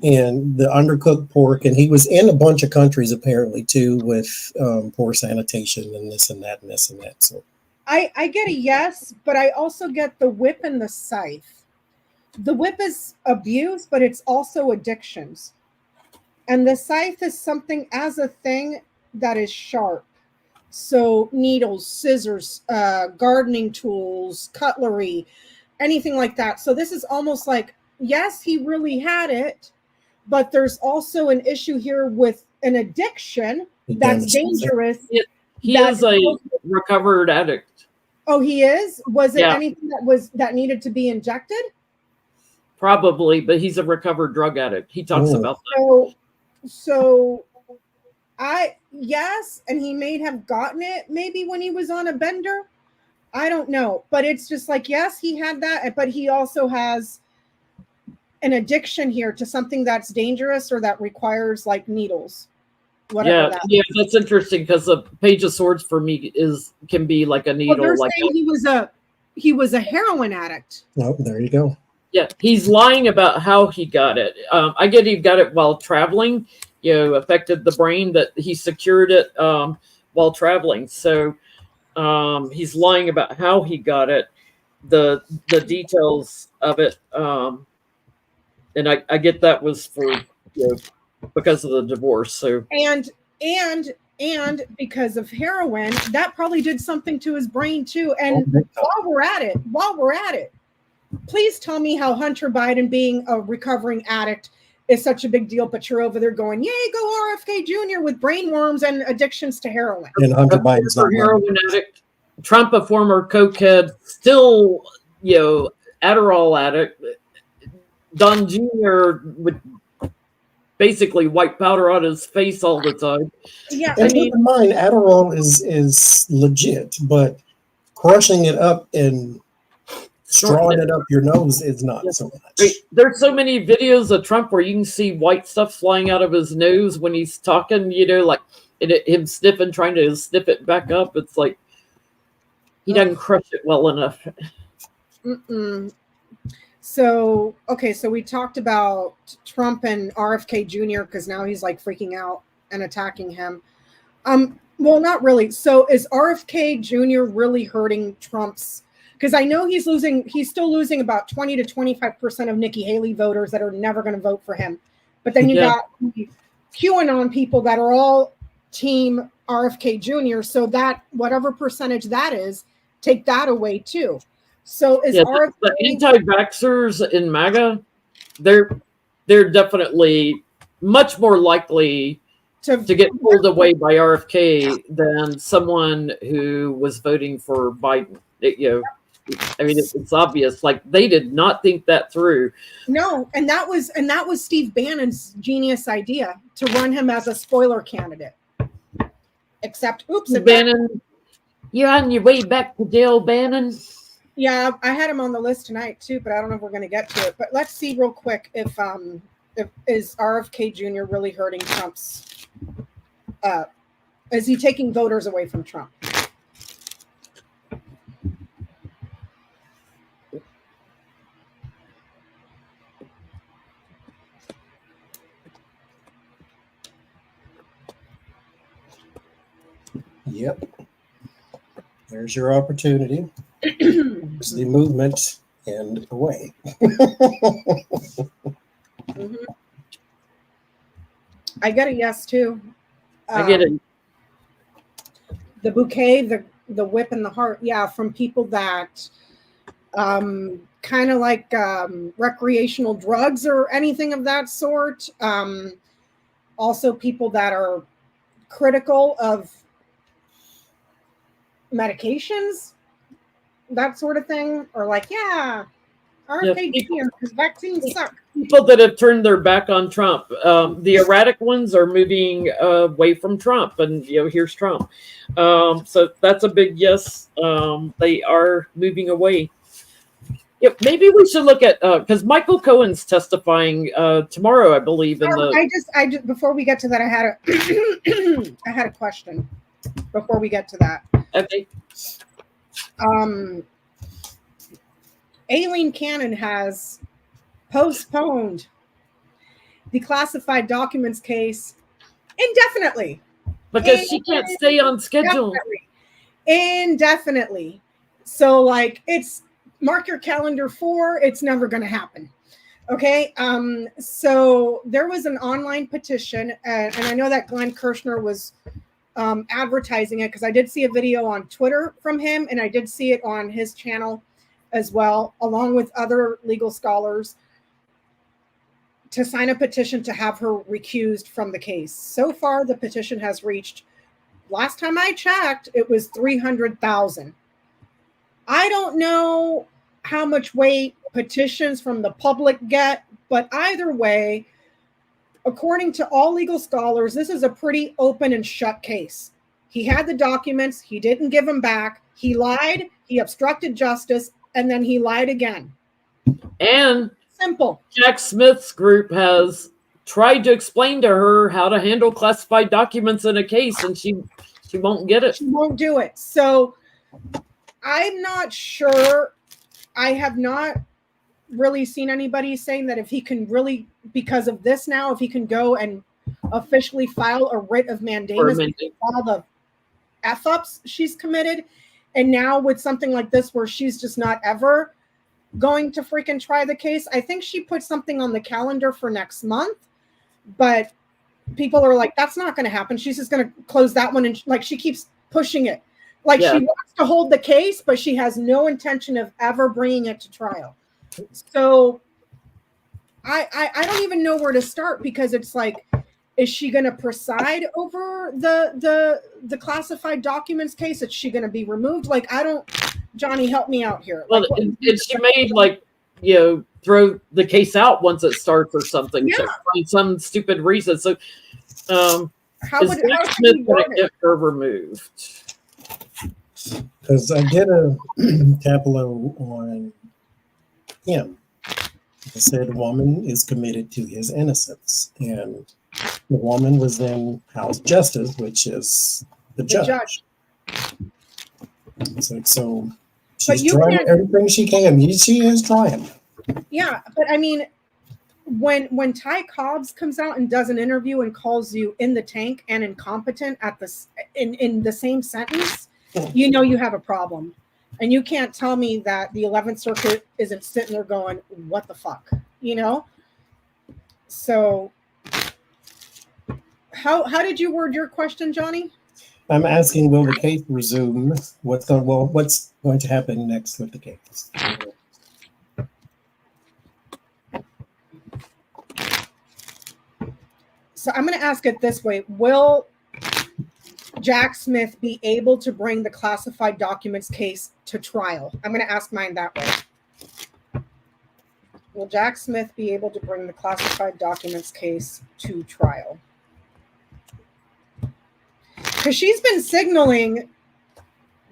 and the undercooked pork, and he was in a bunch of countries apparently too with poor sanitation and this and that and this and that. So I get a yes, but I also get the whip and the scythe. The whip is abuse, but it's also addictions, and the scythe is something as a thing that is sharp. So needles, scissors, gardening tools, cutlery, anything like that. So this is almost like, yes, he really had it, but there's also an issue here with an addiction that's dangerous. He is a recovered addict. Oh, he is? Was it anything that needed to be injected? Probably, but he's a recovered drug addict. He talks about that. So yes, and he may have gotten it maybe when he was on a bender. I don't know, but it's just like, yes, he had that, but he also has an addiction here to something that's dangerous or that requires like needles. Yeah, that's interesting because the Page of Swords for me can be like a needle. Well, they're saying he was a heroin addict. Oh, there you go. Yeah, he's lying about how he got it. I get he got it while traveling. Affected the brain, that he secured it while traveling. So he's lying about how he got it, the details of it. And I get that was for because of the divorce. So and And because of heroin, that probably did something to his brain too. And while we're at it, please tell me how Hunter Biden being a recovering addict is such a big deal, but you're over there going, yay, go RFK Jr. with brain worms and addictions to heroin. And Hunter Biden's not heroin addict. Trump, a former cokehead, still, Adderall addict. Don Jr. would basically white powder on his face all the time. Yeah, and keep in mind, Adderall is legit, but crushing it up and strawing it up your nose is not so much. There's so many videos of Trump where you can see white stuff flying out of his nose when he's talking, like him sniffing, trying to sniff it back up. It's like he doesn't crush it well enough. So we talked about Trump and RFK Jr. because now he's like freaking out and attacking him. Well, not really. So is RFK Jr. really hurting Trump's? Because I know he's still losing about 20 to 25% of Nikki Haley voters that are never going to vote for him. But then you got QAnon people that are all team RFK Jr. So that whatever percentage that is, take that away too. So is RFK the anti-vaxxers in MAGA, they're definitely much more likely to get pulled away by RFK than someone who was voting for Biden. It's obvious. Like they did not think that through. No, and that was Steve Bannon's genius idea to run him as a spoiler candidate. Except, Bannon, you're on your way back to jail, Bannon. Yeah, I had him on the list tonight too, but I don't know if we're going to get to it. But let's see real quick if is RFK Jr. really hurting Trump's? Is he taking voters away from Trump? Yep. There's your opportunity. There's the movement and away. I get a yes too. I get it. The bouquet, the whip, and the heart. Yeah, from people that kind of like recreational drugs or anything of that sort. Also, people that are critical of medications, that sort of thing, or like, RFK Jr. because vaccines suck. People that have turned their back on Trump. The erratic ones are moving away from Trump, and here's Trump. So that's a big yes. They are moving away. Maybe we should look at because Michael Cohen's testifying tomorrow, I believe. I just before we get to that, I had a question. Before we get to that, okay. Aileen Cannon has postponed the classified documents case indefinitely because she can't stay on schedule indefinitely. So like it's mark your calendar for it's never going to happen. Okay. So there was an online petition and I know that Glenn Kirshner was advertising it because I did see a video on Twitter from him and I did see it on his channel as well, along with other legal scholars, to sign a petition to have her recused from the case. So far, the petition has reached, last time I checked, it was 300,000. I don't know how much weight petitions from the public get, but either way, according to all legal scholars, this is a pretty open and shut case. He had the documents. He didn't give them back. He lied. He obstructed justice. And then he lied again. And simple. Jack Smith's group has tried to explain to her how to handle classified documents in a case, and she won't get it. She won't do it. So I'm not sure. I have not really seen anybody saying that if he can really, because of this now, if he can go and officially file a writ of mandamus for all the F-ups she's committed. And now with something like this where she's just not ever going to freaking try the case, I think she put something on the calendar for next month. But people are like, that's not going to happen. She's just going to close that one. And like, she keeps pushing it. Like she wants to hold the case, but she has no intention of ever bringing it to trial. So I don't even know where to start, because it's like, is she going to preside over the classified documents case? Is she going to be removed? Like, I don't, Johnie, help me out here. Well, like, she may, like, you know, throw the case out once it starts or something, to find some stupid reason. So how is would Smith going to get her removed? Because I did a tableau on him. I said the woman is committed to his innocence, and the woman was in House Justice, which is the judge. It's like, so she's trying everything she can. She is trying. Yeah, but I mean, when Ty Cobbs comes out and does an interview and calls you in the tank and incompetent at this in the same sentence, you know you have a problem. And you can't tell me that the 11th Circuit isn't sitting there going, what the fuck, you know? So how did you word your question, Johnie? I'm asking, will the case resume? What's going to happen next with the case? So I'm going to ask it this way. Will Jack Smith be able to bring the classified documents case to trial? I'm going to ask mine that way. Will Jack Smith be able to bring the classified documents case to trial? Because she's been signaling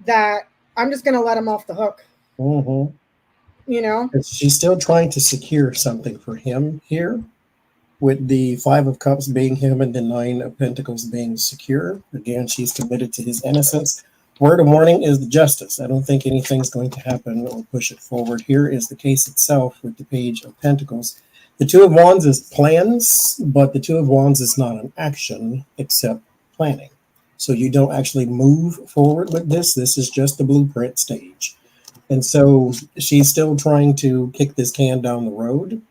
that I'm just going to let him off the hook. Mm-hmm. You know? She's still trying to secure something for him here, with the 5 of Cups being him and the 9 of Pentacles being secure. Again, she's committed to his innocence. Word of warning is the justice. I don't think anything's going to happen or push it forward. Here is the case itself with the Page of Pentacles. The 2 of Wands is plans, but the 2 of Wands is not an action except planning. So you don't actually move forward with this. This is just the blueprint stage. And so she's still trying to kick this can down the road.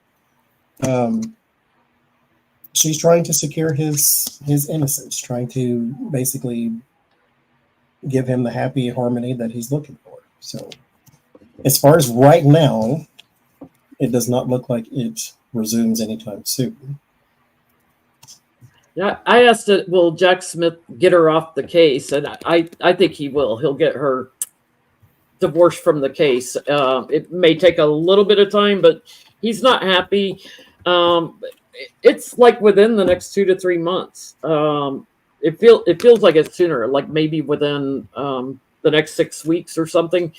She's trying to secure his innocence, trying to basically give him the happy harmony that he's looking for. So as far as right now, it does not look like it resumes anytime soon. Yeah, I asked it, will Jack Smith get her off the case? And I think he will. He'll get her divorced from the case. It may take a little bit of time, but he's not happy. It's like within the next 2 to 3 months. It feels like it's sooner, like maybe within the next 6 weeks or something,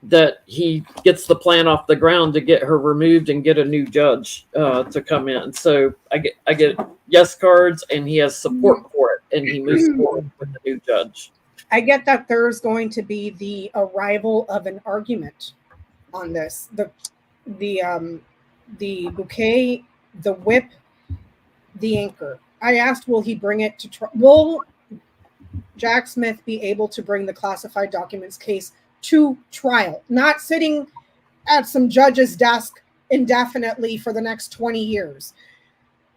that he gets the plan off the ground to get her removed and get a new judge to come in. So I get yes cards, and he has support for it, and he moves forward with the new judge. I get that there's going to be the arrival of an argument on this. The bouquet, the whip, the anchor. I asked, will he bring it to trial? Will Jack Smith be able to bring the classified documents case to trial? Not sitting at some judge's desk indefinitely for the next 20 years.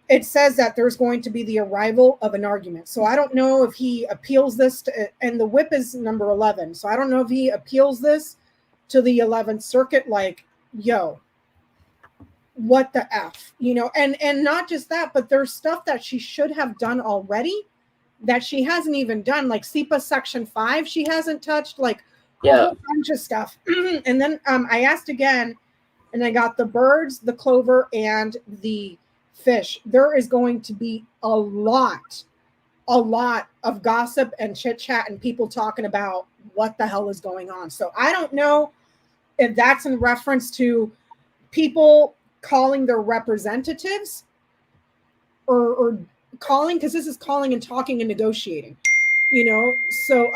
It says that there's going to be the arrival of an argument. So I don't know if he appeals this to, and the whip is number 11. So I don't know if he appeals this to the 11th Circuit, like, yo, what the F, you know? And not just that, but there's stuff that she should have done already that she hasn't even done, like SEPA Section 5, she hasn't touched, like a whole bunch of stuff. And then I asked again, and I got the birds, the clover, and the fish. There is going to be a lot of gossip and chit chat and people talking about what the hell is going on. So I don't know if that's in reference to people calling their representatives or calling, because this is calling and talking and negotiating, you know. So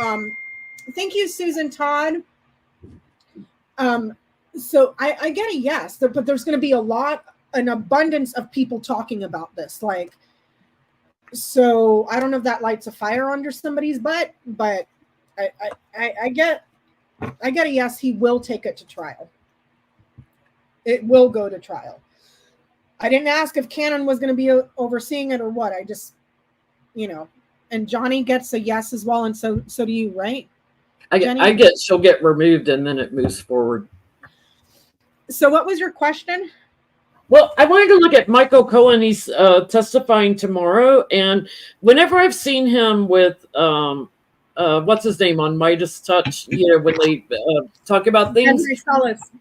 thank you, Susan Todd. So I get a yes, but there's going to be an abundance of people talking about this. Like, so I don't know if that lights a fire under somebody's butt, but I get a yes, he will take it to trial. It will go to trial. I didn't ask if Karin was going to be overseeing it or what. and Johnie gets a yes as well, and so do you, right? I get she'll get removed and then it moves forward. So what was your question? Well, I wanted to look at Michael Cohen. He's testifying tomorrow, and whenever I've seen him with what's his name on Midas Touch, when they talk about things.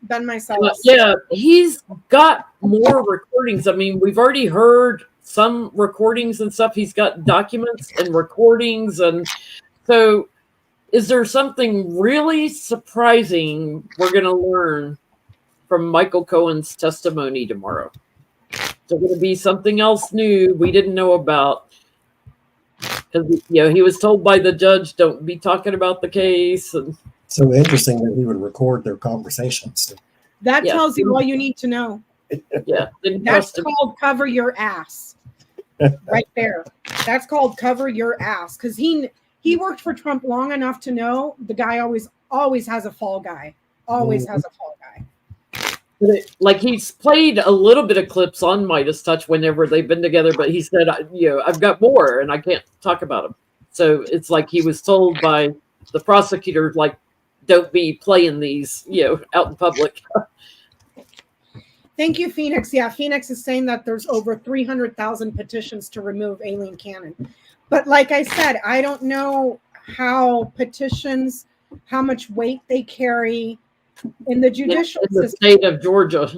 Ben Meiselas. Yeah, he's got more recordings. I mean, we've already heard some recordings and stuff. He's got documents and recordings, and so is there something really surprising we're going to learn from Michael Cohen's testimony tomorrow? Is there going to be something else new we didn't know about? Because he was told by the judge, don't be talking about the case. And so interesting that he would record their conversations. That tells you all you need to know. Yeah, that's called cover your ass. Right there. That's called cover your ass. Because he worked for Trump long enough to know the guy always has a fall guy. Always has a fall guy. Like, he's played a little bit of clips on Midas Touch whenever they've been together, but he said, I've got more and I can't talk about them. So it's like he was told by the prosecutor, like, don't be playing these, out in public. Thank you, Phoenix. Yeah, Phoenix is saying that there's over 300,000 petitions to remove Aileen Cannon. But like I said, I don't know how petitions, how much weight they carry in the judicial in the system. State of Georgia.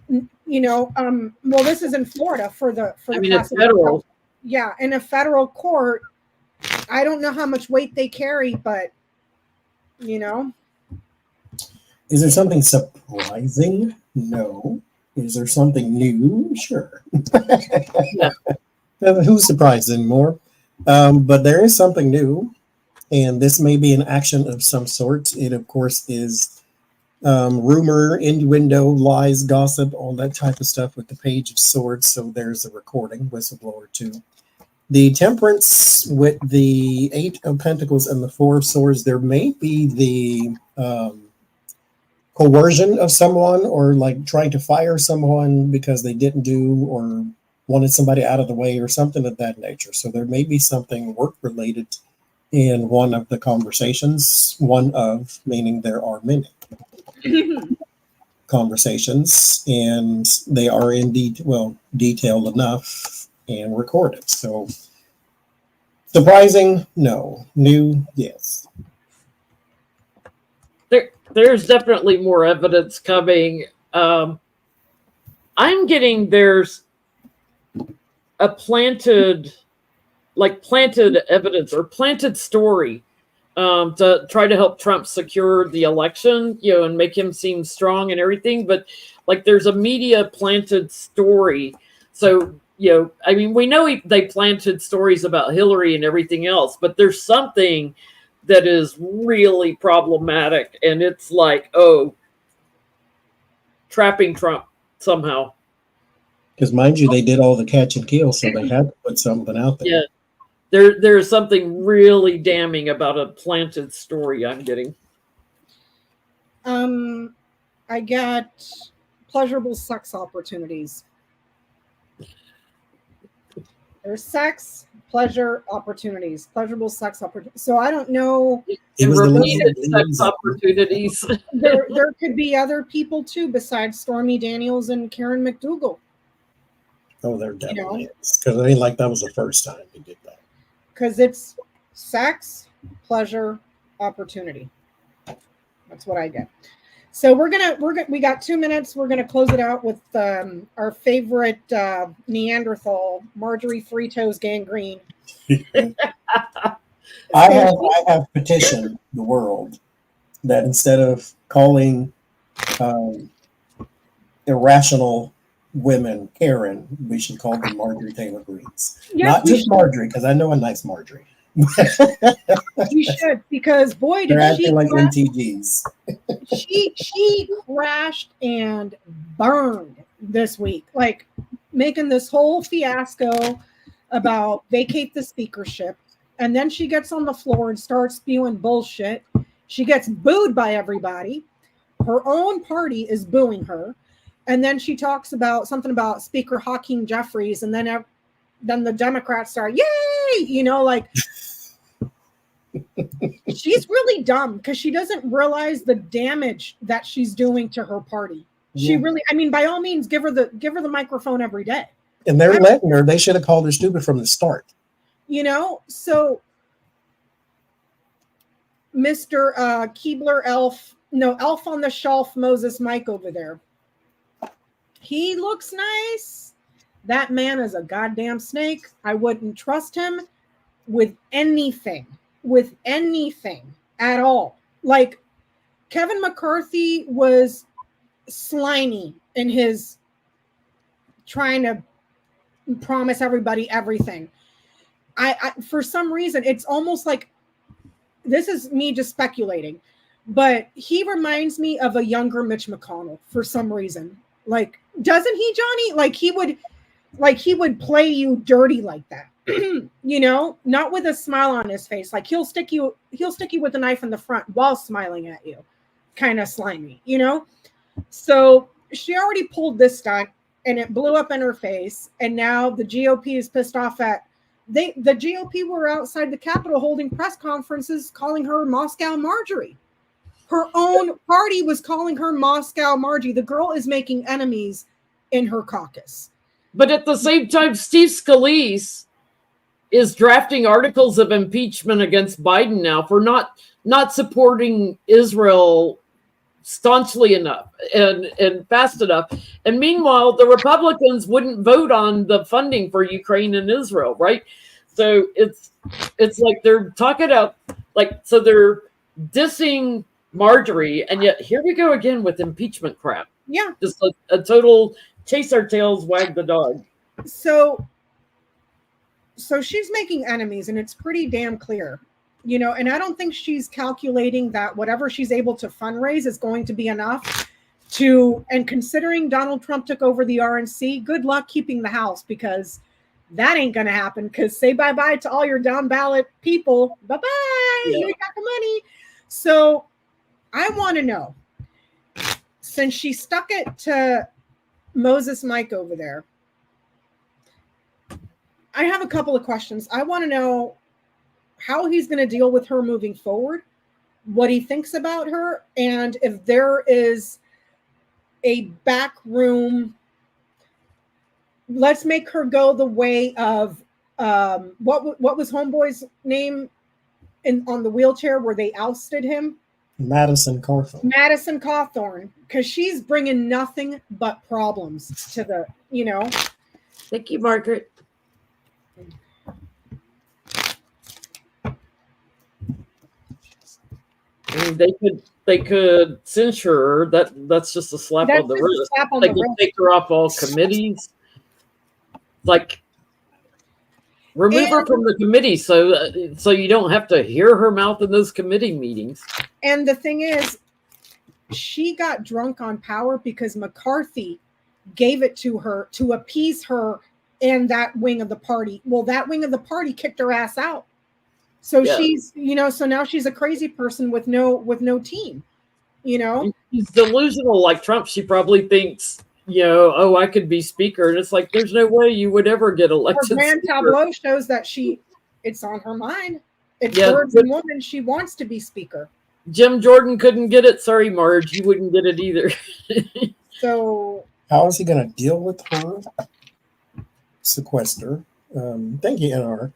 Well, this is in Florida for the it's federal. Yeah, in a federal court, I don't know how much weight they carry, but Is there something surprising? No. Is there something new? Sure. Yeah. Who's surprised anymore? But there is something new, and this may be an action of some sort. It, of course, is rumor, innuendo, lies, gossip, all that type of stuff with the Page of Swords. So there's a recording, whistleblower 2. The Temperance with the 8 of Pentacles and the 4 of Swords. There may be the coercion of someone, or like trying to fire someone because they didn't do or wanted somebody out of the way or something of that nature. So there may be something work related in one of the conversations. One of, meaning there are many conversations, and they are indeed detailed enough and recorded. So surprising, no. New, yes. There's definitely more evidence coming. I'm getting there's a planted evidence or planted story to try to help Trump secure the election, and make him seem strong and everything. But like, there's a media planted story. So, I mean, we know they planted stories about Hillary and everything else, but there's something that is really problematic, and it's like, trapping Trump somehow. Because mind you, they did all the catch and kill, so they had to put something out there. Yeah, there's something really damning about a planted story I'm getting. I got pleasurable sex opportunities. There's sex, pleasure, opportunities, pleasurable sex opportunities. So I don't know. And repeated sex opportunities. There could be other people too besides Stormy Daniels and Karin McDougal. Oh, there definitely is. Because I mean, like, that was the first time he did that. Because it's sex, pleasure, opportunity. That's what I get. So we got 2 minutes. We're gonna close it out with our favorite Neanderthal, Marjorie Three Toes Gangrene. I have petitioned the world that instead of calling irrational women Karin, we should call them Marjorie Taylor Greens. Yes, not just Marjorie, because I know a nice Marjorie. You should, because boy, they're acting like MTGs. She crashed and burned this week, like making this whole fiasco about vacate the speakership, and then she gets on the floor and starts spewing bullshit. She gets booed by everybody. Her own party is booing her, and then she talks about something about Speaker Hakeem Jeffries, and then the Democrats start, yay, You know, like she's really dumb because she doesn't realize the damage that she's doing to her party. She really, I mean, by all means, give her the microphone every day. And they're letting her. They should have called her stupid from the start. You know, so Mr. Keebler Elf on the Shelf, Moses Mike over there. He looks nice. That man is a goddamn snake. I wouldn't trust him with anything at all. Like Kevin McCarthy was slimy in his trying to promise everybody everything. I for some reason, it's almost like, this is me just speculating, but he reminds me of a younger Mitch McConnell for some reason. Like, doesn't he, Johnie? Like he would play you dirty like that. You know, not with a smile on his face. Like he'll stick you with a knife in the front while smiling at you. Kind of slimy, you know? So she already pulled this stunt and it blew up in her face. And now the GOP is pissed off at the GOP were outside the Capitol holding press conferences calling her Moscow Marjorie. Her own party was calling her Moscow Margie. The girl is making enemies in her caucus. But at the same time, Steve Scalise is drafting articles of impeachment against Biden now for not supporting Israel staunchly enough and fast enough. And meanwhile, the Republicans wouldn't vote on the funding for Ukraine and Israel, right? So it's like they're talking out, like, so they're dissing Marjorie, and yet here we go again with impeachment crap. Yeah. Just a total chase our tails, wag the dog. So she's making enemies, and it's pretty damn clear. You know, and I don't think she's calculating that whatever she's able to fundraise is going to be enough to, and considering Donald Trump took over the RNC, good luck keeping the House, because that ain't going to happen. Because say bye-bye to all your down ballot people. Bye-bye. Yeah. You got the money. So I want to know, since she stuck it to Moses Mike over there, I have a couple of questions. I want to know how he's going to deal with her moving forward, what he thinks about her, and if there is a back room. Let's make her go the way of what was Homeboy's name on the wheelchair where they ousted him? Madison Cawthorn, because she's bringing nothing but problems to the, you know. Thank you, Margaret. I mean, they could censure her. That's just a slap on the wrist. They could take her off all committees. Like, remove her from the committee so you don't have to hear her mouth in those committee meetings. And the thing is, she got drunk on power because McCarthy gave it to her to appease her and that wing of the party. Well, that wing of the party kicked her ass out. So she's, you know, so now she's a crazy person with no team, you know. She's delusional like Trump. She probably thinks, you know, oh, I could be speaker. And it's like, there's no way you would ever get elected. Her grand tableau shows that it's on her mind. It's words and woman. She wants to be speaker. Jim Jordan couldn't get it. Sorry, Marge. You wouldn't get it either. So how is he going to deal with her? Sequester. Thank you, NR.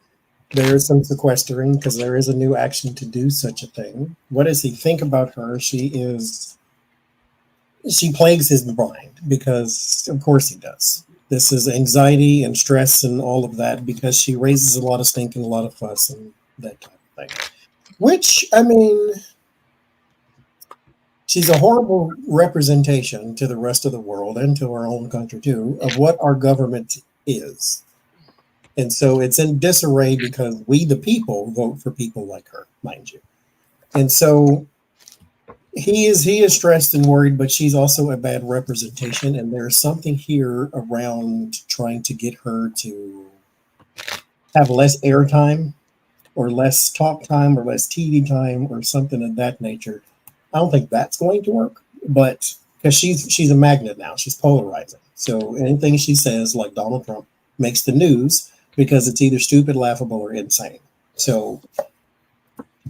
There is some sequestering because there is a new action to do such a thing. What does he think about her? She plagues his mind because, of course, he does. This is anxiety and stress and all of that because she raises a lot of stink and a lot of fuss and that type of thing. Which, I mean, she's a horrible representation to the rest of the world and to our own country, too, of what our government is. And so it's in disarray because we, the people, vote for people like her, mind you. And so he is stressed and worried, but she's also a bad representation. And there's something here around trying to get her to have less airtime or less talk time or less TV time or something of that nature. I don't think that's going to work, but because she's a magnet now, she's polarizing. So anything she says, like Donald Trump, makes the news. because it's either stupid, laughable, or insane. So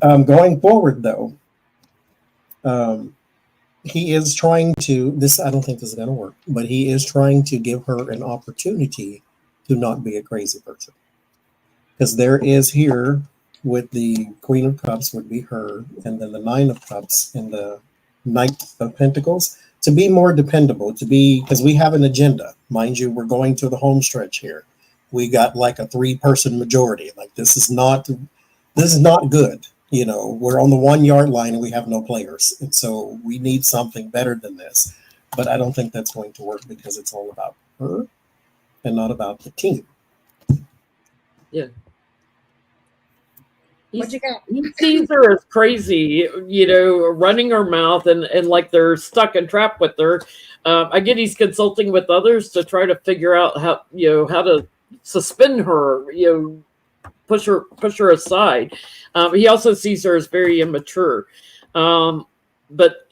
going forward, though, he is trying to, this, I don't think this is going to work, but he is trying to give her an opportunity to not be a crazy person. Because there is here with the Queen of Cups would be her, and then the Nine of Cups and the Knight of Pentacles, to be more dependable, to be, because we have an agenda. Mind you, we're going to the home stretch here. We got like a 3-person majority. Like this is not good. You know, we're on the 1 yard line and we have no players. And so we need something better than this. But I don't think that's going to work because it's all about her and not about the team. Yeah. What you got? He sees her as crazy, you know, running her mouth and like they're stuck and trapped with her. Again, he's consulting with others to try to figure out how to suspend her, push her aside. He also sees her as very immature, but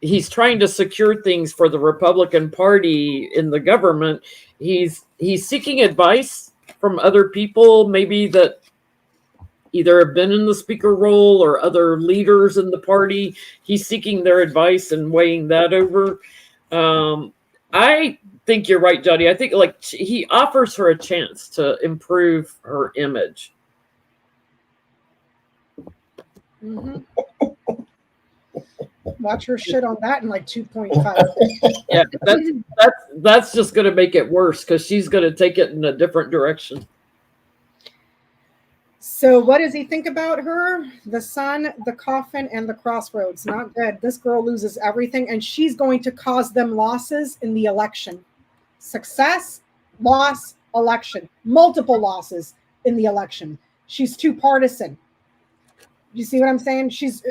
he's trying to secure things for the Republican Party in the government. He's seeking advice from other people, maybe that either have been in the speaker role or other leaders in the party. He's seeking their advice and weighing that over. I think you're right, Johnny. I think like he offers her a chance to improve her image. Mm-hmm. Watch her shit on that in like 2.5. Yeah, that's just going to make it worse because she's going to take it in a different direction. So what does he think about her? The sun, the coffin, and the crossroads. Not good. This girl loses everything, and she's going to cause them losses in the election. Success, loss, election. Multiple losses in the election. She's too partisan. You see what I'm saying? She's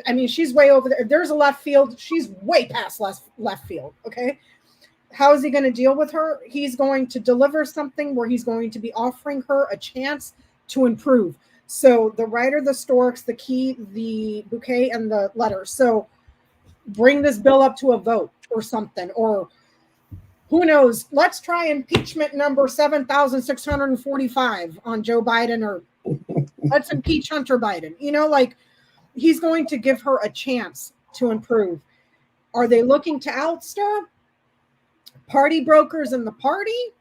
way over there. If there's a left field, she's way past left field, okay? How is he going to deal with her? He's going to deliver something where he's going to be offering her a chance to improve. So the writer, the storks, the key, the bouquet, and the letter. So bring this bill up to a vote or something, or who knows? Let's try impeachment number 7,645 on Joe Biden, or let's impeach Hunter Biden. Like he's going to give her a chance to improve. Are they looking to oust her? Party brokers in the party?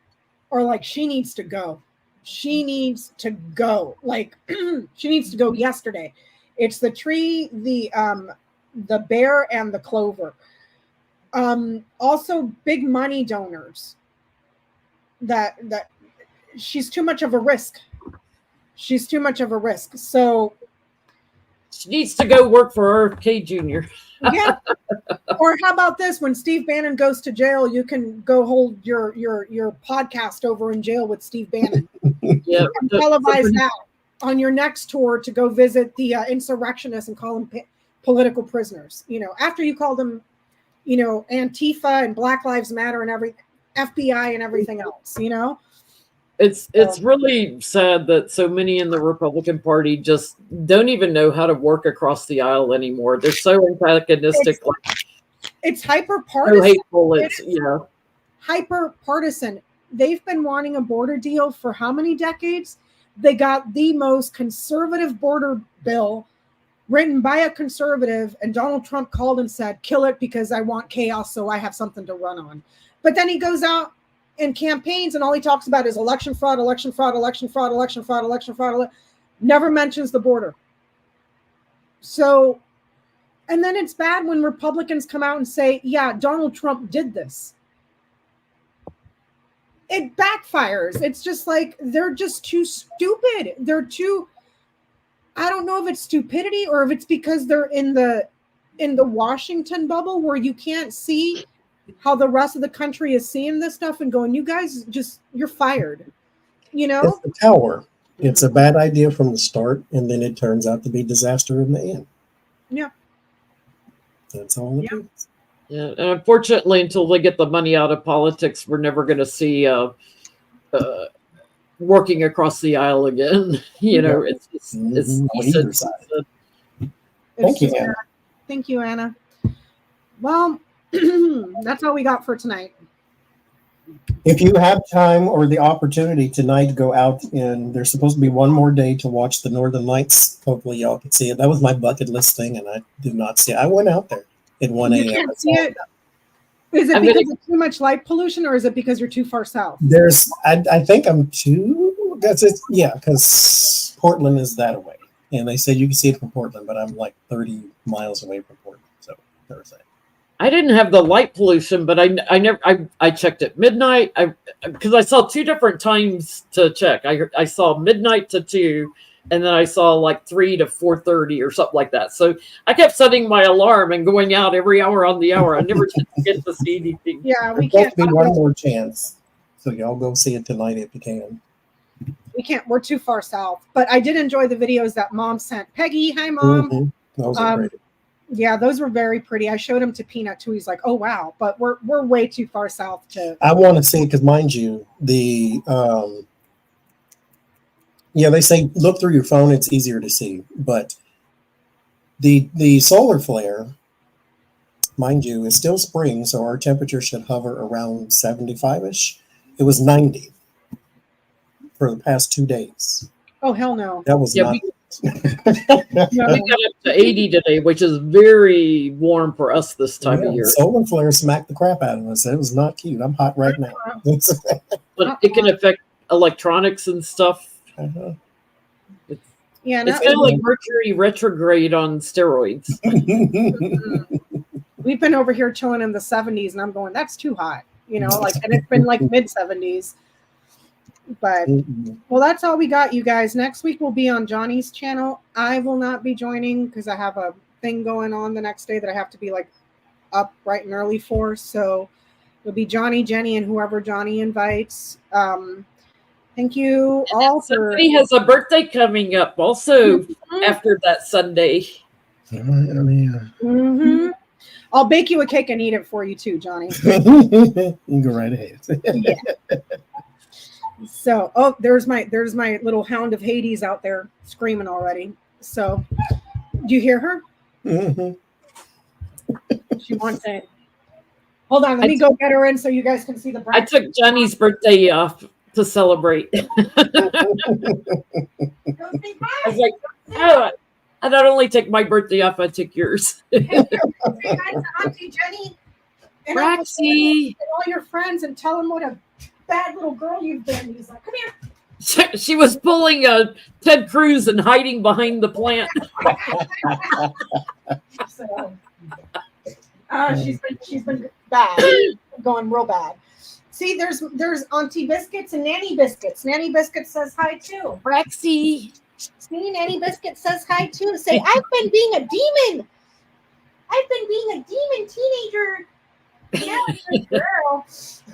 Or like she needs to go? She needs to go. Like she needs to go yesterday. It's the tree, the bear, and the clover. Also big money donors. That she's too much of a risk. She's too much of a risk. So she needs to go work for RFK Jr. Yeah. Or how about this? When Steve Bannon goes to jail, you can go hold your podcast over in jail with Steve Bannon. Yeah. And televise that on your next tour to go visit the insurrectionists and call them political prisoners. After you call them, Antifa and Black Lives Matter and everything, FBI and everything else, It's really sad that so many in the Republican Party just don't even know how to work across the aisle anymore. They're so antagonistic. It's hyper partisan. So hateful. It's hyper partisan. They've been wanting a border deal for how many decades? They got the most conservative border bill written by a conservative, and Donald Trump called and said, kill it because I want chaos so I have something to run on. But then he goes out in campaigns and all he talks about is election fraud, election fraud, election fraud, election fraud, election fraud, never mentions the border. So, and then it's bad when Republicans come out and say, yeah, Donald Trump did this. It backfires. It's just like, they're just too stupid. I don't know if it's stupidity or if it's because they're in the Washington bubble where you can't see how the rest of the country is seeing this stuff and going, you guys you're fired. It's the tower. It's a bad idea from the start, and then it turns out to be disaster in the end. Yeah. That's all it is. Yeah, and unfortunately, until they get the money out of politics, we're never going to see working across the aisle again. It's either side. Thank you, Anna. Thank you, Anna. Well, that's all we got for tonight. If you have time or the opportunity tonight, go out, and there's supposed to be one more day to watch the Northern Lights. Hopefully y'all can see it. That was my bucket list thing, and I did not see it. I went out there at 1 a.m. You can't see it. Is it because of too much light pollution, or is it because you're too far south? I think I'm too. That's it. Yeah, because Portland is that away, and they said you can see it from Portland, but I'm like 30 miles away from Portland. So there's that. I didn't have the light pollution, but I checked at midnight. Because I saw 2 different times to check. I saw midnight to 2, and then I saw like 3 to 4:30 or something like that. So I kept setting my alarm and going out every hour on the hour. I never get to see anything. Yeah, we There's can't. be one more chance, so y'all go see it tonight if you can. We can't. We're too far south. But I did enjoy the videos that Mom sent. Peggy, hi, Mom. Mm-hmm. Those are great. Yeah, those were very pretty. I showed him to Peanut too. He's like, "Oh wow!" But we're way too far south to. I want to see, because mind you, they say look through your phone; it's easier to see. But the solar flare, mind you, is still spring, so our temperature should hover around 75-ish. It was 90 for the past 2 days. Oh hell no! That was not. We got up to 80 today, which is very warm for us this time of year. Solar flare smacked the crap out of us. It was not cute. I'm hot right now. But it can affect electronics and stuff. Uh-huh. Yeah, it's kind of like Mercury retrograde on steroids. We've been over here chilling in the 70s, and I'm going, that's too hot, and it's been like mid 70s. But well, that's all we got, you guys. Next week will be on Johnny's channel. I will not be joining because I have a thing going on the next day that I have to be like up bright and early for. So it'll be Johnny, Jennie, and whoever Johnny invites. Thank you all. Somebody has a birthday coming up also after that Sunday. I'll bake you a cake and eat it for you too, Johnny. You can go right ahead. Yeah. So, there's my little hound of Hades out there screaming already. So, do you hear her? Mm-hmm. She wants it. Hold on, let me go get her in so you guys can see the bride. I took Johnny's birthday off to celebrate. I was like, oh, I not only take my birthday off, I take yours. Say hi to Auntie Jennie and Roxy. all your friends and tell them what a bad little girl you've been. He's like, come here. She was pulling a Ted Cruz and hiding behind the plant. So, she's been bad, going real bad. See, there's Auntie Biscuits and Nanny Biscuits. Nanny Biscuits says hi too. Roxy. See, Nanny Biscuit says hi too. Say, I've been being a demon. I've been being a demon teenager. Now I'm a girl.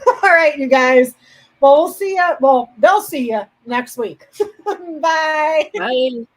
All right, you guys. Well, we'll see you. Well, they'll see you next week. Bye. Bye.